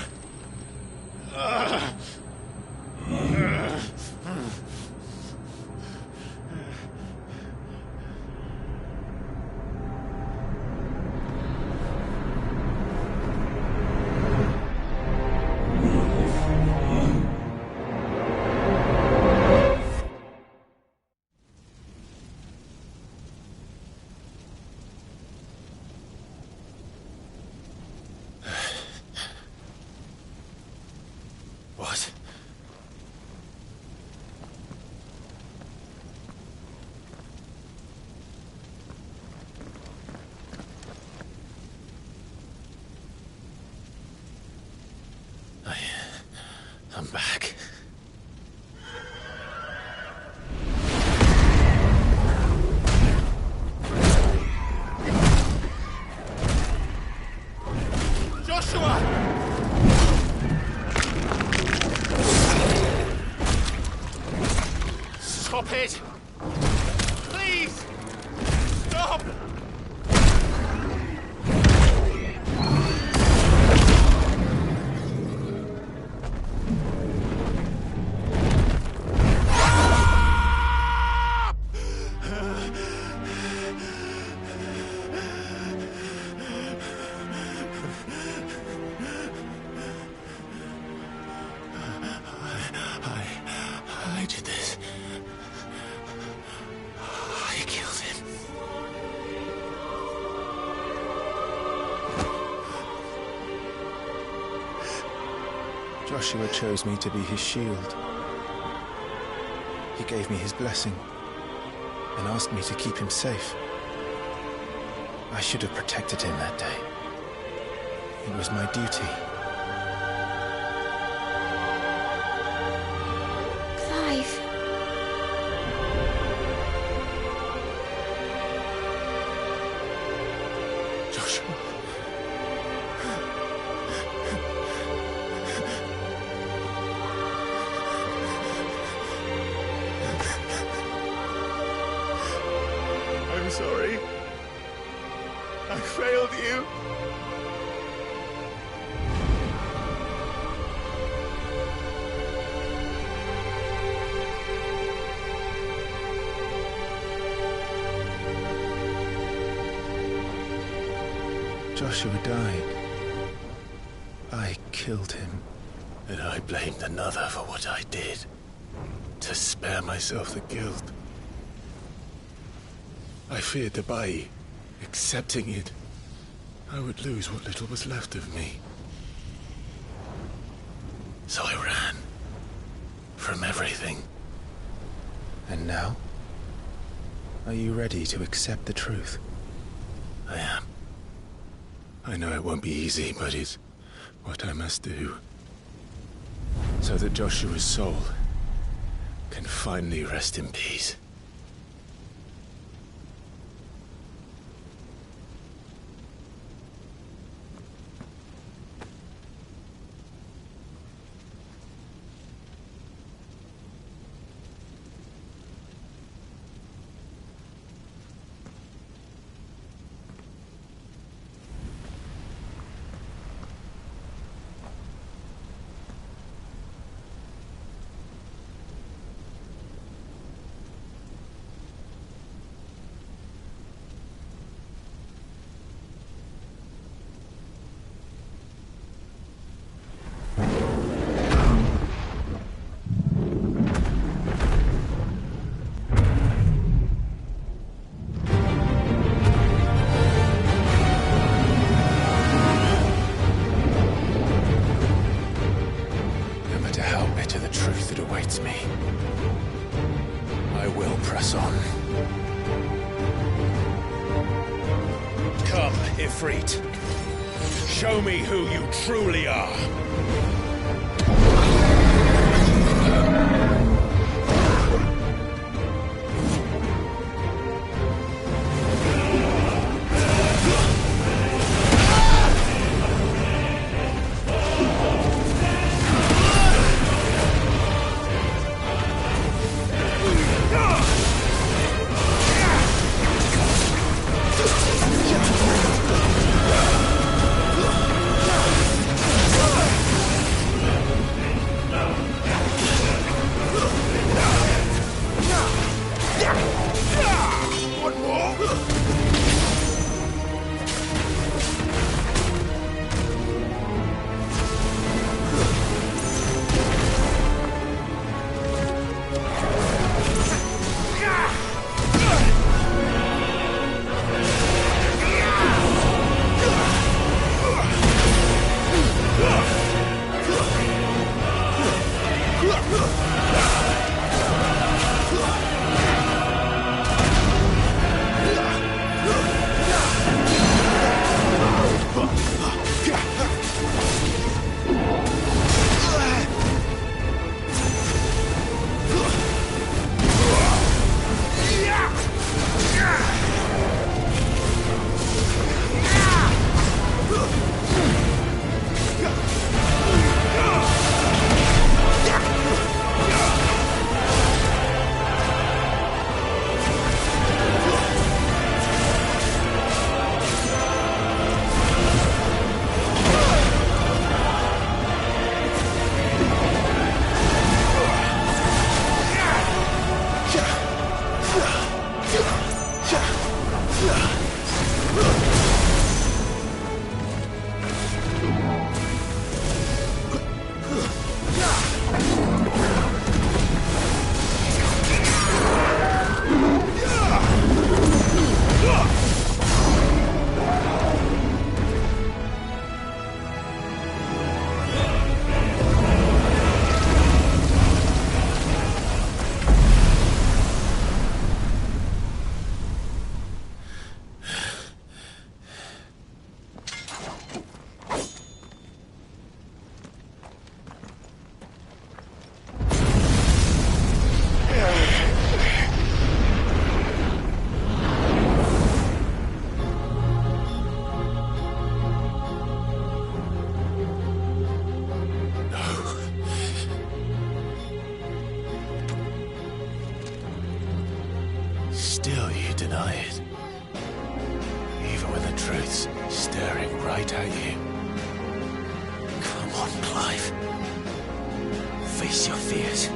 What? I'm back. Joshua! Stop it! Please! Stop! I did this. I killed him. Joshua chose me to be his shield. He gave me his blessing and asked me to keep him safe. I should have protected him that day. It was my duty. Clive. Joshua. I'm sorry. I failed you. Joshua died. I killed him. And I blamed another for what I did. To spare myself the guilt. I feared that by accepting it, I would lose what little was left of me. So I ran. From everything. And now? Are you ready to accept the truth? I am. I know it won't be easy, but it's what I must do. So that Joshua's soul can finally rest in peace. Me. I will press on. Come, Ifrit. Show me who you truly are. Still you deny it. Even when the truth's staring right at you. Come on, Clive. Face your fears.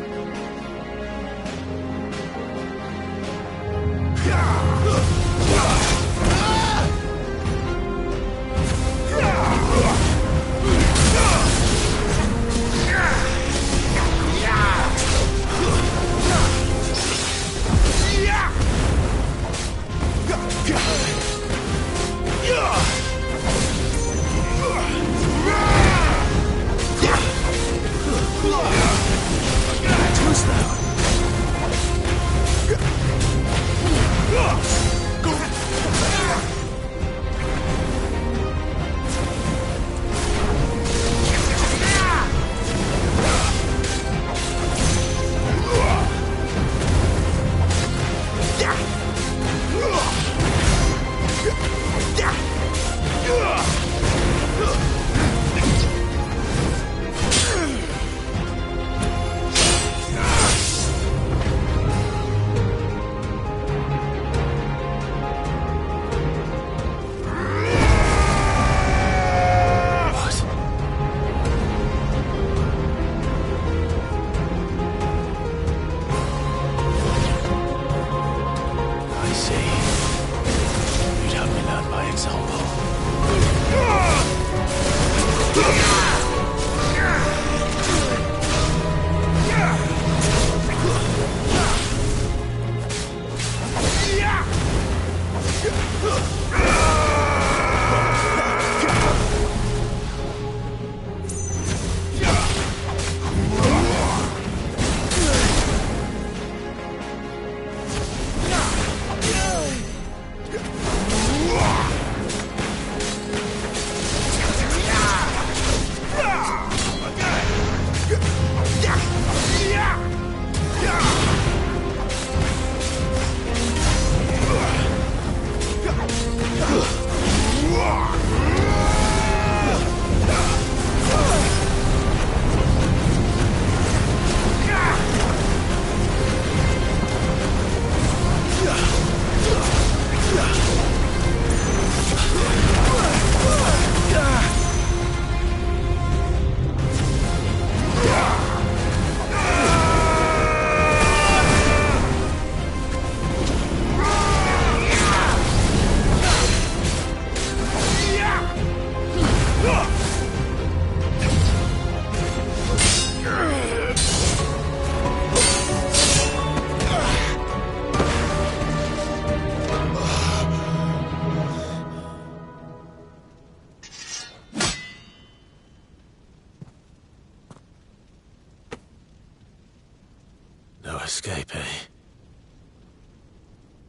Escape, eh?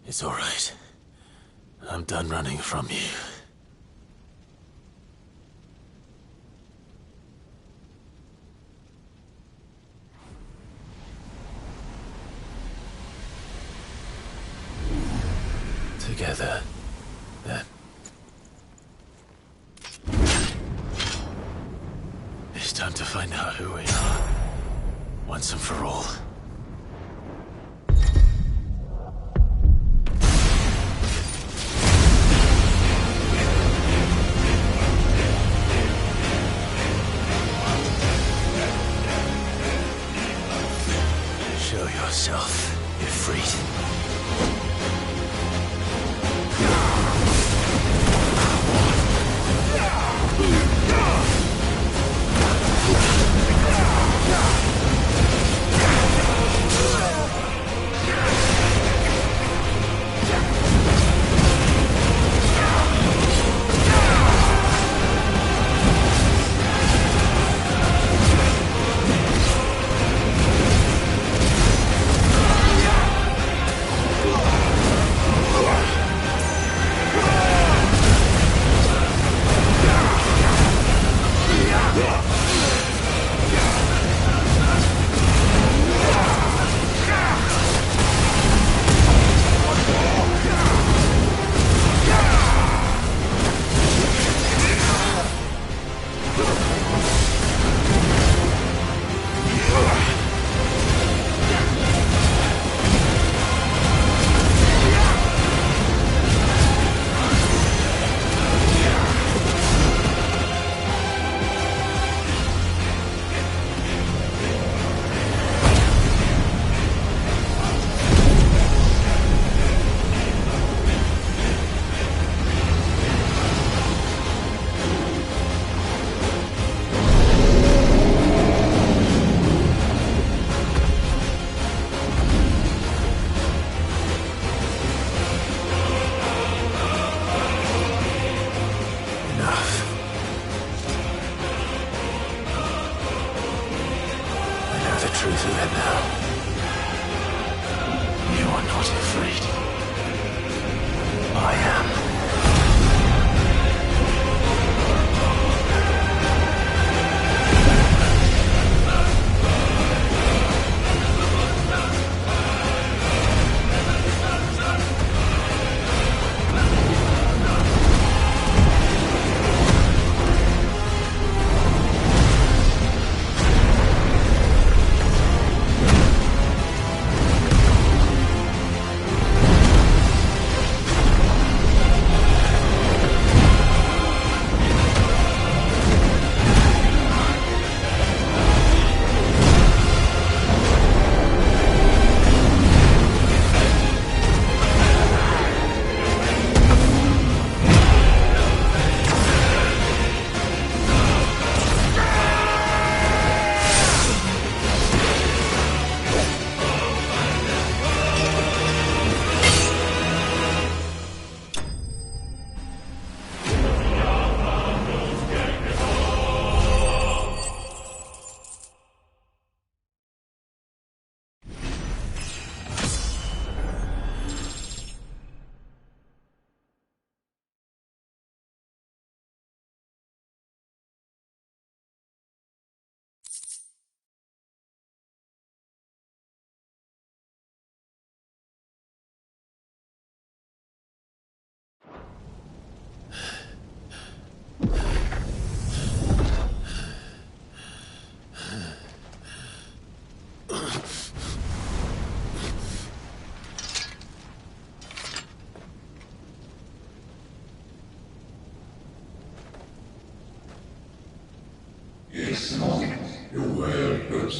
It's all right. I'm done running from you. Together, then. It's time to find out who we are, once and for all. Show yourself, Ifrit.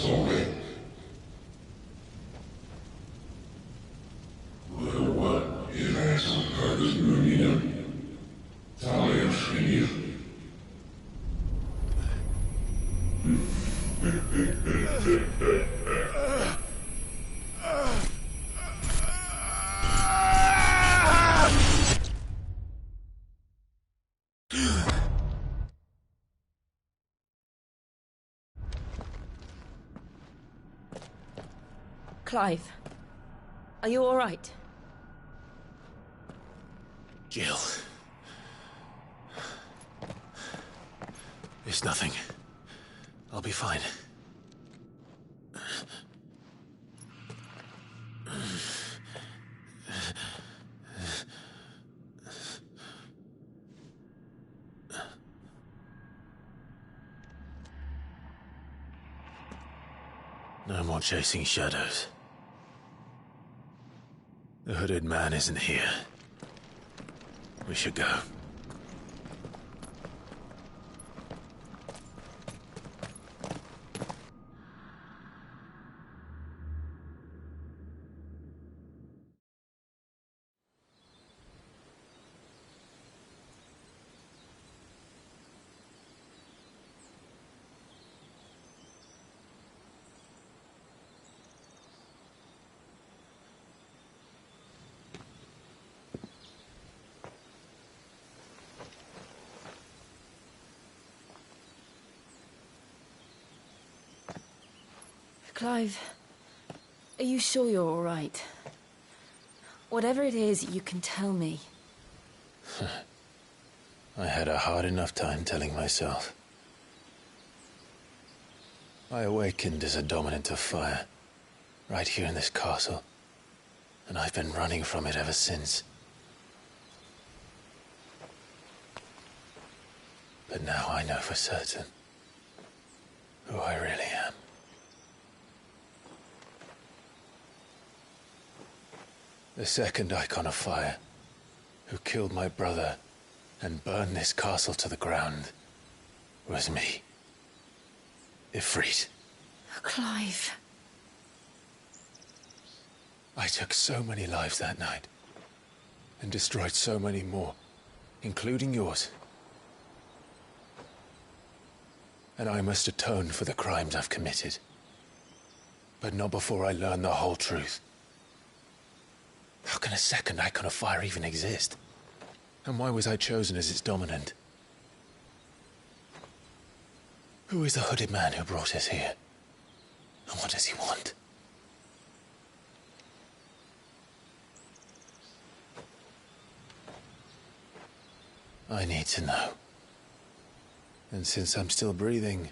Sorry. Była Iresa Karlsbrunina. Całe szynie. Clive, are you all right? Jill. It's nothing. I'll be fine. No more chasing shadows. The hooded man isn't here. We should go. Clive, are you sure you're all right? Whatever it is, you can tell me. I had a hard enough time telling myself. I awakened as a dominant of fire, right here in this castle, and I've been running from it ever since. But now I know for certain who I really am. The second icon of fire, who killed my brother and burned this castle to the ground, was me. Ifrit. Clive. I took so many lives that night, and destroyed so many more, including yours. And I must atone for the crimes I've committed. But not before I learn the whole truth. How can a second icon of fire even exist? And why was I chosen as its dominant? Who is the hooded man who brought us here? And what does he want? I need to know. And since I'm still breathing,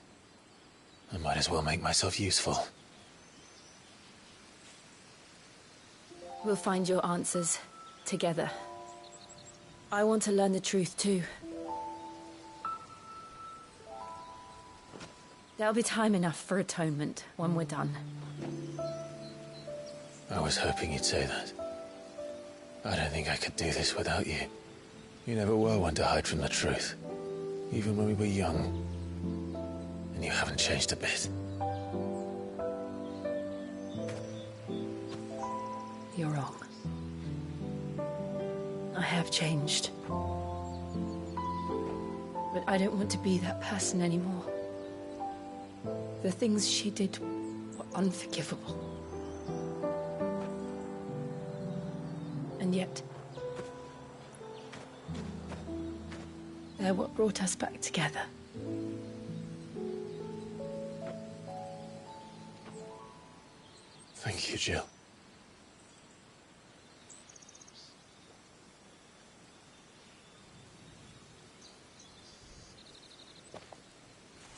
I might as well make myself useful. We'll find your answers together. I want to learn the truth too. There'll be time enough for atonement when we're done. I was hoping you'd say that. I don't think I could do this without you. You never were one to hide from the truth, even when we were young. And you haven't changed a bit. You're wrong. I have changed. But I don't want to be that person anymore. The things she did were unforgivable. And yet, they're what brought us back together. Thank you, Jill.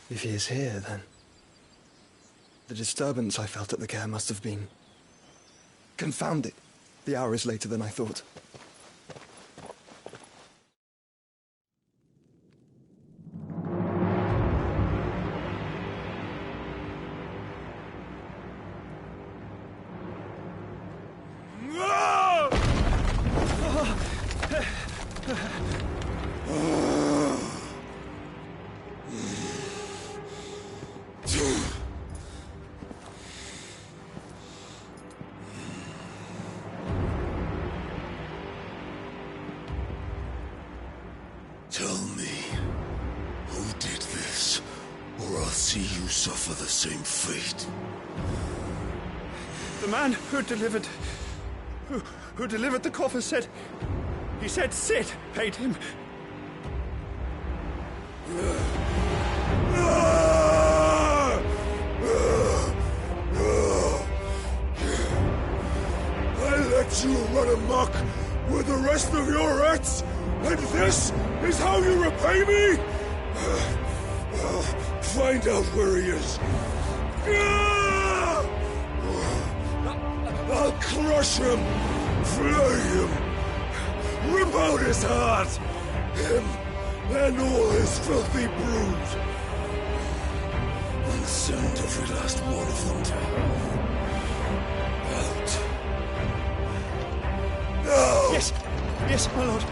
If he is here, then the disturbance I felt at the care must have been confounded. The hour is later than I thought. Tell me, who did this, or I'll see you suffer the same fate. The man who delivered the coffer said... He said Sid paid him. I let you run amok with the rest of your rats, and this is how you repay me? Find out where he is. I'll crush him, flay him, rip out his heart, him and all his filthy brood, and send every last one of them to hell. Out. Now! Yes, my lord.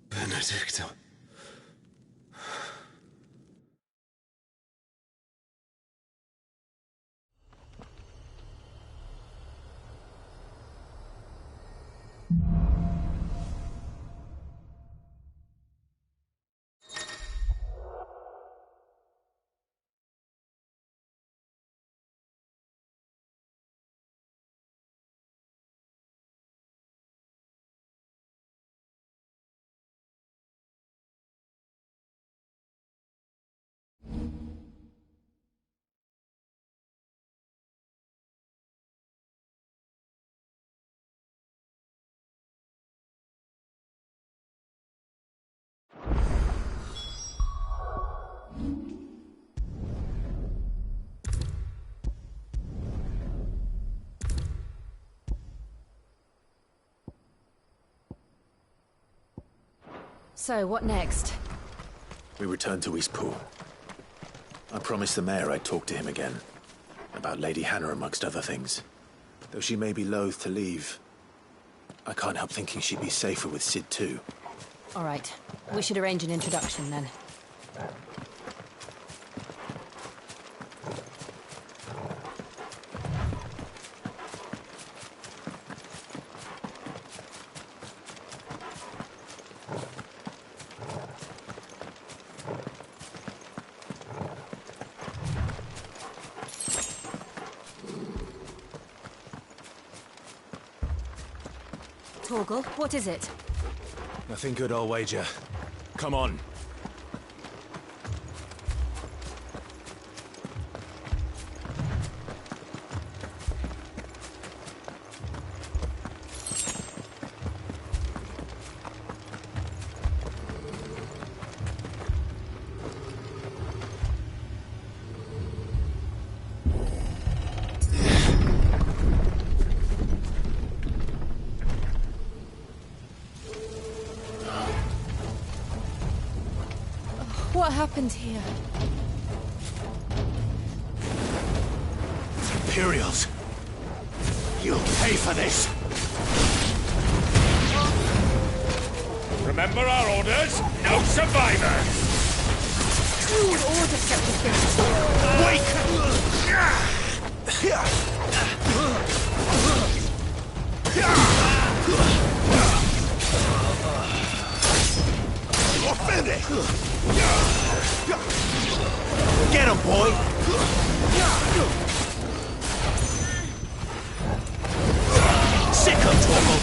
Benedicta. So, what next? We return to Eastpool. I promised the mayor I'd talk to him again. About Lady Hannah, amongst other things. Though she may be loath to leave, I can't help thinking she'd be safer with Sid too. All right. We should arrange an introduction then. Torgal, what is it? Nothing good, I'll wager. Come on. What happened here? Imperials! You'll pay for this! Remember our orders? No survivors! Who would order such a thing? Wait! Offended! Get him, boy! Sick of Torgal!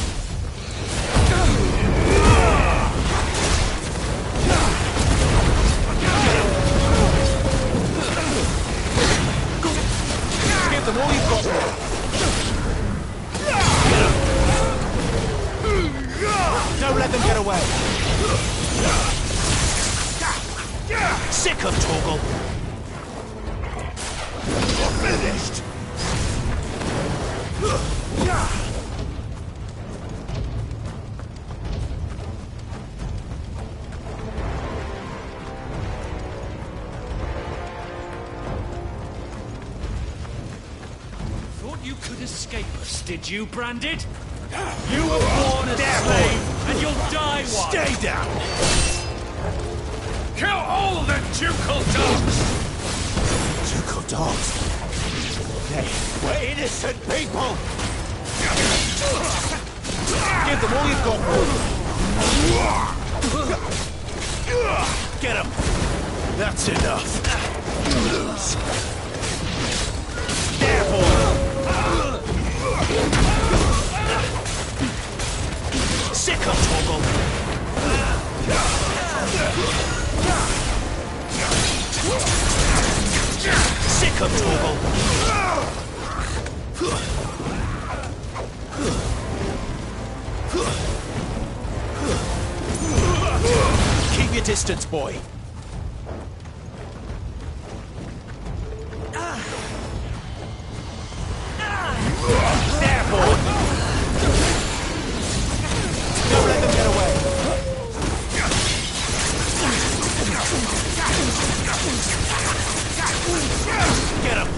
Sick of Torgal! You're finished! Thought you could escape us, did you, Branded? You were born a slave, and you'll die one! Stay down! Kill all the ducal dogs! Ducal dogs? We're innocent people! Give them all you've got, Get him! That's enough! Lose! There, boy! Sick of Torgal! Sick of Torgal! Keep your distance, boy. There, boy. Don't let them get away. Get him.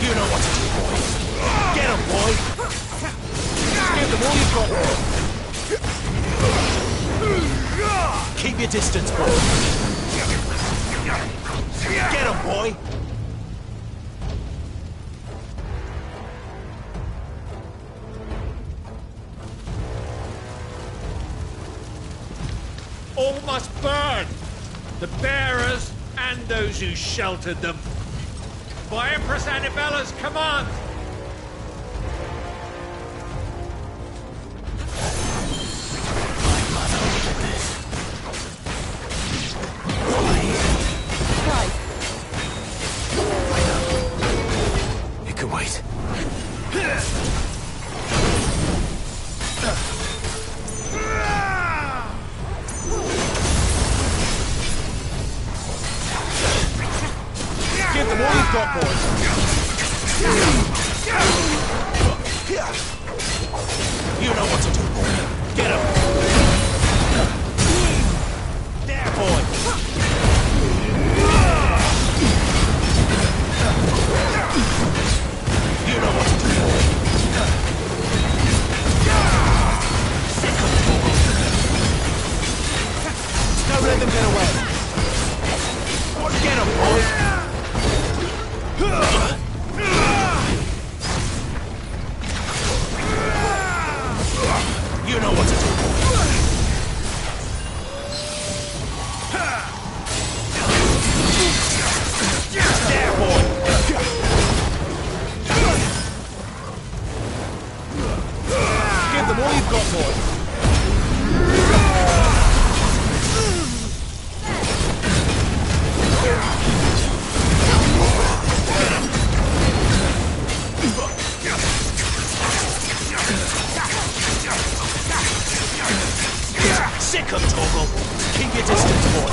You know what to do, boy. Get him, boy. Give them all you've got. Keep your distance, boy. Get him, boy. All must burn! The bearers and those who sheltered them. By Empress Annabella's command! It can wait. Give them all you've got, boys. You know what to do, boy. Get him. There, boy. You know what to do, boy. Sick of them, boy. Don't let them get away. Get him, boy. You know what to do, boy. There, boy. Give them all you've got, boy. Sick of Torgal. Keep your distance, boy.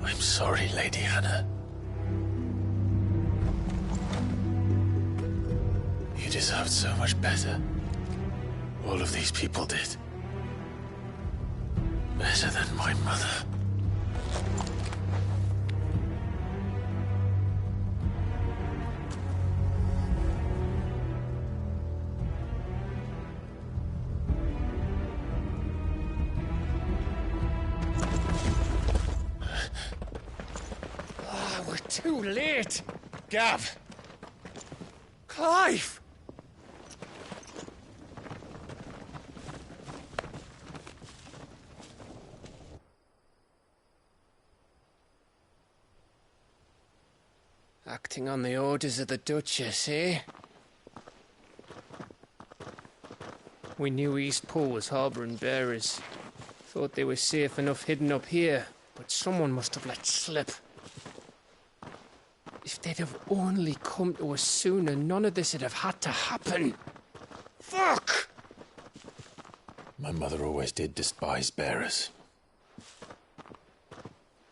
I'm sorry, Lady Hannah. You deserved so much better. All of these people did. Better than my mother. Too late! Gav! Clive! Acting on the orders of the Duchess, eh? We knew Eastpool was harbouring bearers. Thought they were safe enough hidden up here, but someone must have let slip. If they'd have only come to us sooner, none of this would have had to happen. Fuck! My mother always did despise bearers.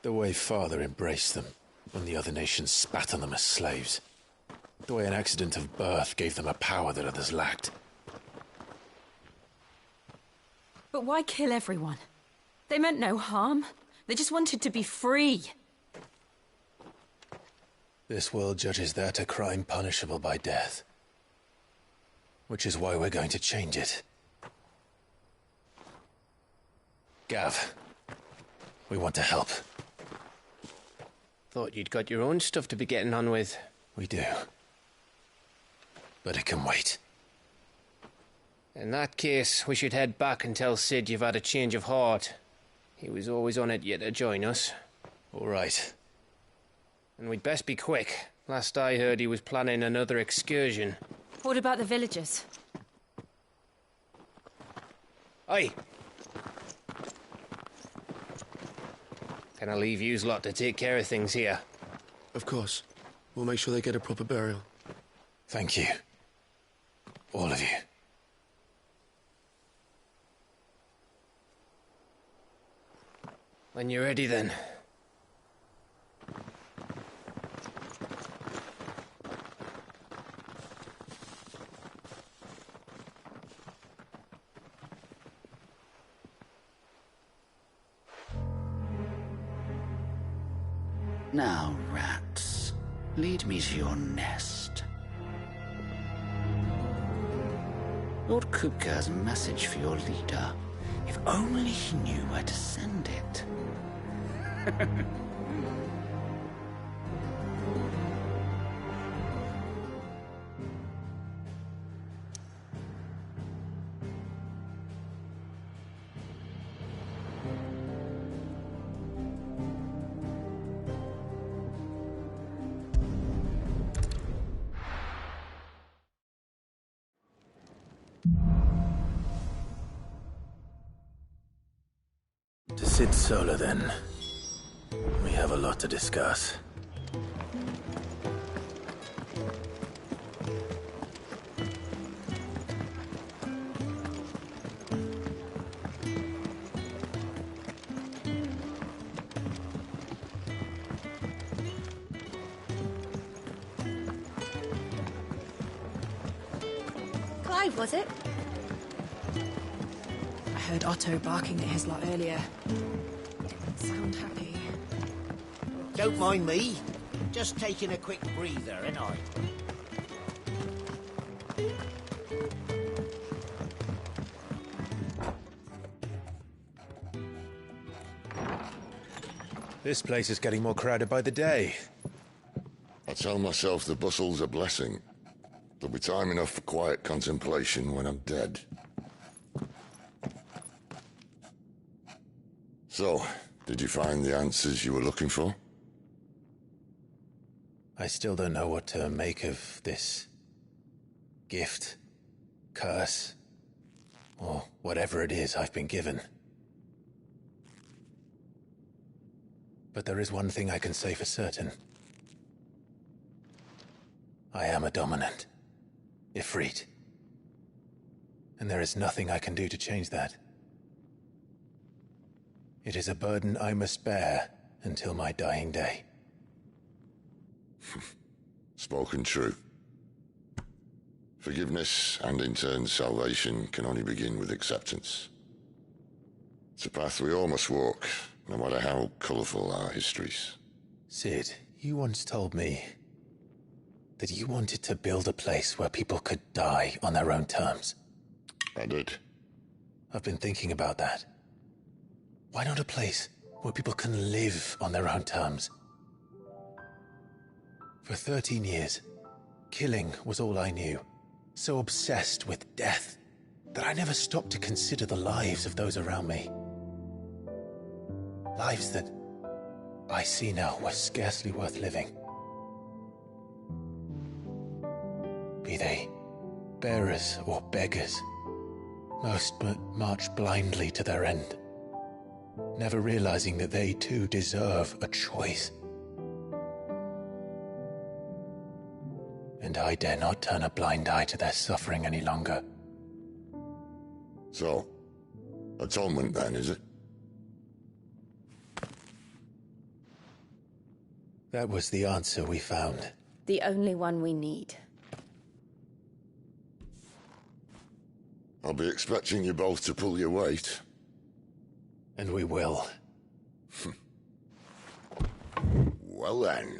The way Father embraced them, when the other nations spat on them as slaves. The way an accident of birth gave them a power that others lacked. But why kill everyone? They meant no harm. They just wanted to be free. This world judges that a crime punishable by death. Which is why we're going to change it. Gav, we want to help. Thought you'd got your own stuff to be getting on with. We do. But it can wait. In that case, we should head back and tell Sid you've had a change of heart. He was always on it yet to join us. All right. And we'd best be quick. Last I heard, he was planning another excursion. What about the villagers? Aye. Can I leave yous lot to take care of things here? Of course. We'll make sure they get a proper burial. Thank you. All of you. When you're ready, then. Now, rats, lead me to your nest. Lord Kupka has a message for your leader. If only he knew where to send it. To Sid Solar, then. We have a lot to discuss. Clive, was it? I heard Otto barking at his lot earlier. Didn't sound happy. Don't mind me. Just taking a quick breather, ain't I? This place is getting more crowded by the day. I tell myself the bustle's a blessing. There'll be time enough for quiet contemplation when I'm dead. So, did you find the answers you were looking for? I still don't know what to make of this gift, curse, or whatever it is I've been given. But there is one thing I can say for certain. I am a dominant, Ifrit. And there is nothing I can do to change that. It is a burden I must bear until my dying day. Spoken true. Forgiveness, and in turn salvation, can only begin with acceptance. It's a path we all must walk, no matter how colourful our histories. Sid, you once told me that you wanted to build a place where people could die on their own terms. I did. I've been thinking about that. Why not a place where people can live on their own terms? For 13 years, killing was all I knew. So obsessed with death that I never stopped to consider the lives of those around me. Lives that I see now were scarcely worth living. Be they bearers or beggars, most but march blindly to their end, never realizing that they too deserve a choice. And I dare not turn a blind eye to their suffering any longer. So, atonement then, is it? That was the answer we found. The only one we need. I'll be expecting you both to pull your weight. And we will. Well then,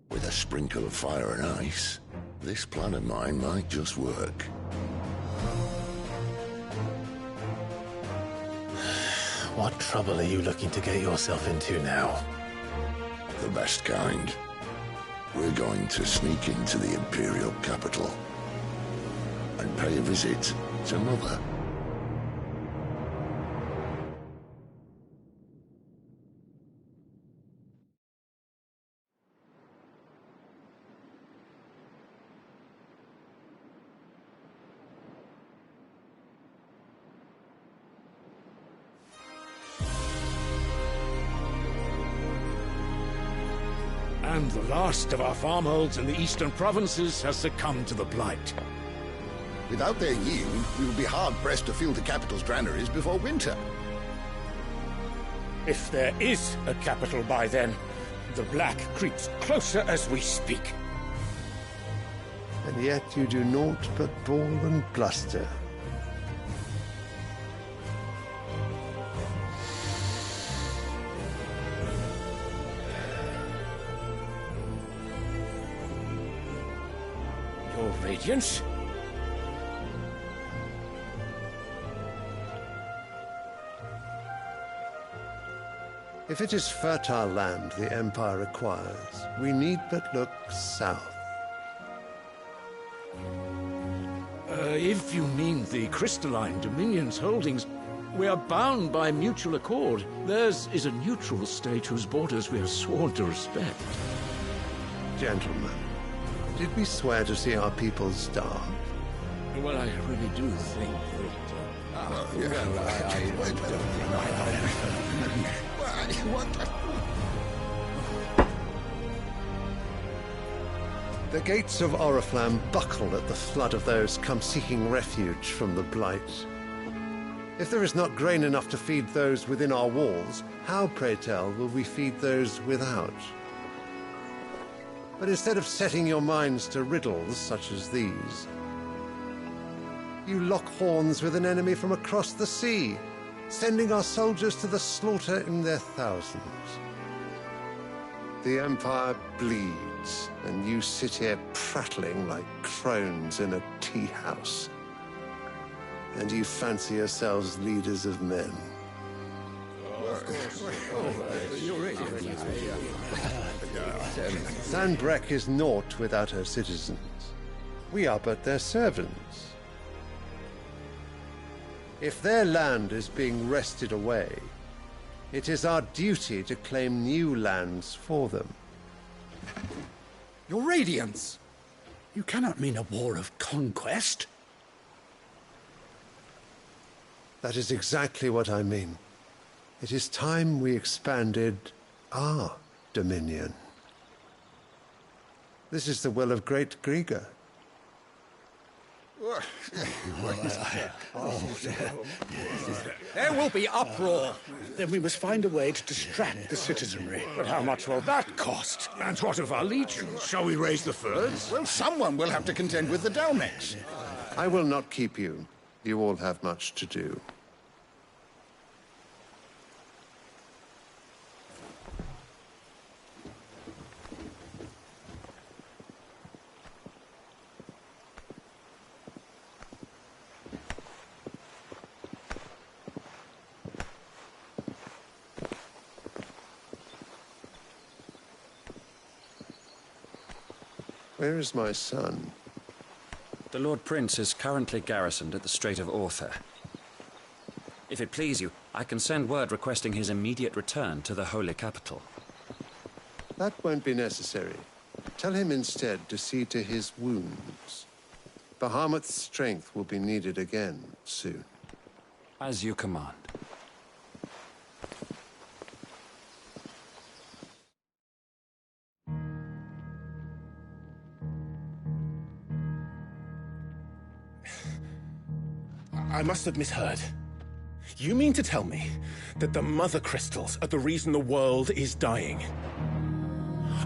with a sprinkle of fire and ice, this plan of mine might just work. What trouble are you looking to get yourself into now? The best kind. We're going to sneak into the Imperial capital and pay a visit to Mother. And the last of our farmholds in the eastern provinces has succumbed to the blight. Without their yield, we will be hard-pressed to fill the capital's granaries before winter. If there is a capital by then, the black creeps closer as we speak. And yet you do naught but bawl and bluster. Your Radiance? If it is fertile land the Empire acquires, we need but look south. If you mean the crystalline Dominion's holdings, we are bound by mutual accord. Theirs is a neutral state whose borders we have sworn to respect. Gentlemen, did we swear to see our people starve? Well, I really do think that... The gates of Oriflamme buckle at the flood of those come seeking refuge from the blight. If there is not grain enough to feed those within our walls, how, pray tell, will we feed those without? But instead of setting your minds to riddles such as these, you lock horns with an enemy from across the sea, sending our soldiers to the slaughter in their thousands. The Empire bleeds, and you sit here prattling like crones in a tea house. And you fancy yourselves leaders of men. Sanbreque is naught without her citizens. We are but their servants. If their land is being wrested away, it is our duty to claim new lands for them. Your Radiance! You cannot mean a war of conquest. That is exactly what I mean. It is time we expanded our dominion. This is the will of great Grieger. There will be uproar. Then we must find a way to distract the citizenry. But how much will that cost? And what of our legions? Shall we raise the furs? Well, someone will have to contend with the Dalmex. I will not keep you. You all have much to do. Where is my son? The Lord Prince is currently garrisoned at the Strait of Arthur. If it please you, I can send word requesting his immediate return to the Holy Capital. That won't be necessary. Tell him instead to see to his wounds. Bahamut's strength will be needed again soon. As you command. I must have misheard. You mean to tell me that the Mother Crystals are the reason the world is dying?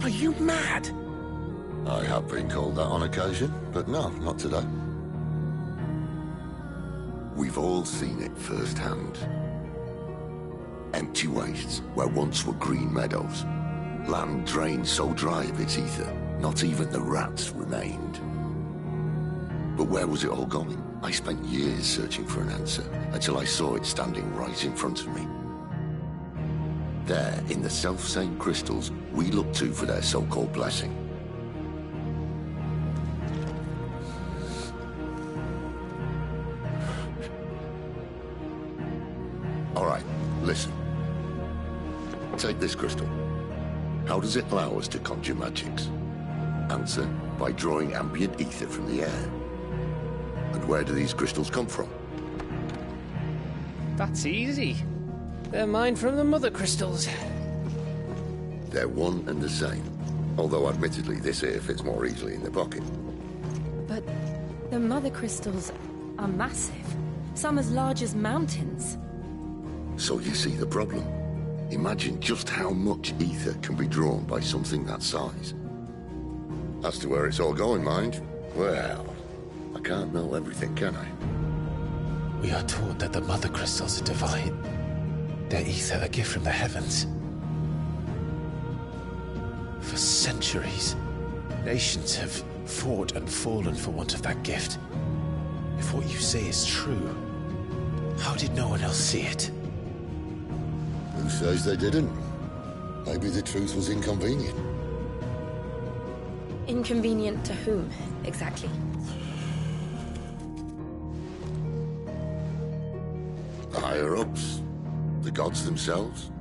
Are you mad? I have been called that on occasion, but no, not today. We've all seen it firsthand. Empty wastes where once were green meadows. Land drained so dry of its ether, not even the rats remained. But where was it all going? I spent years searching for an answer, until I saw it standing right in front of me. There, in the self-same crystals we look to for their so-called blessing. All right, listen. Take this crystal. How does it allow us to conjure magics? Answer, by drawing ambient ether from the air. And where do these crystals come from? That's easy. They're mine from the Mother Crystals. They're one and the same. Although admittedly this here fits more easily in the pocket. But the Mother Crystals are massive. Some as large as mountains. So you see the problem. Imagine just how much ether can be drawn by something that size. As to where it's all going, mind, well, I can't know everything, can I? We are taught that the Mother Crystals are divine. Their ether a gift from the heavens. For centuries, nations have fought and fallen for want of that gift. If what you say is true, how did no one else see it? Who says they didn't? Maybe the truth was inconvenient. Inconvenient to whom, exactly? The higher-ups, the gods themselves.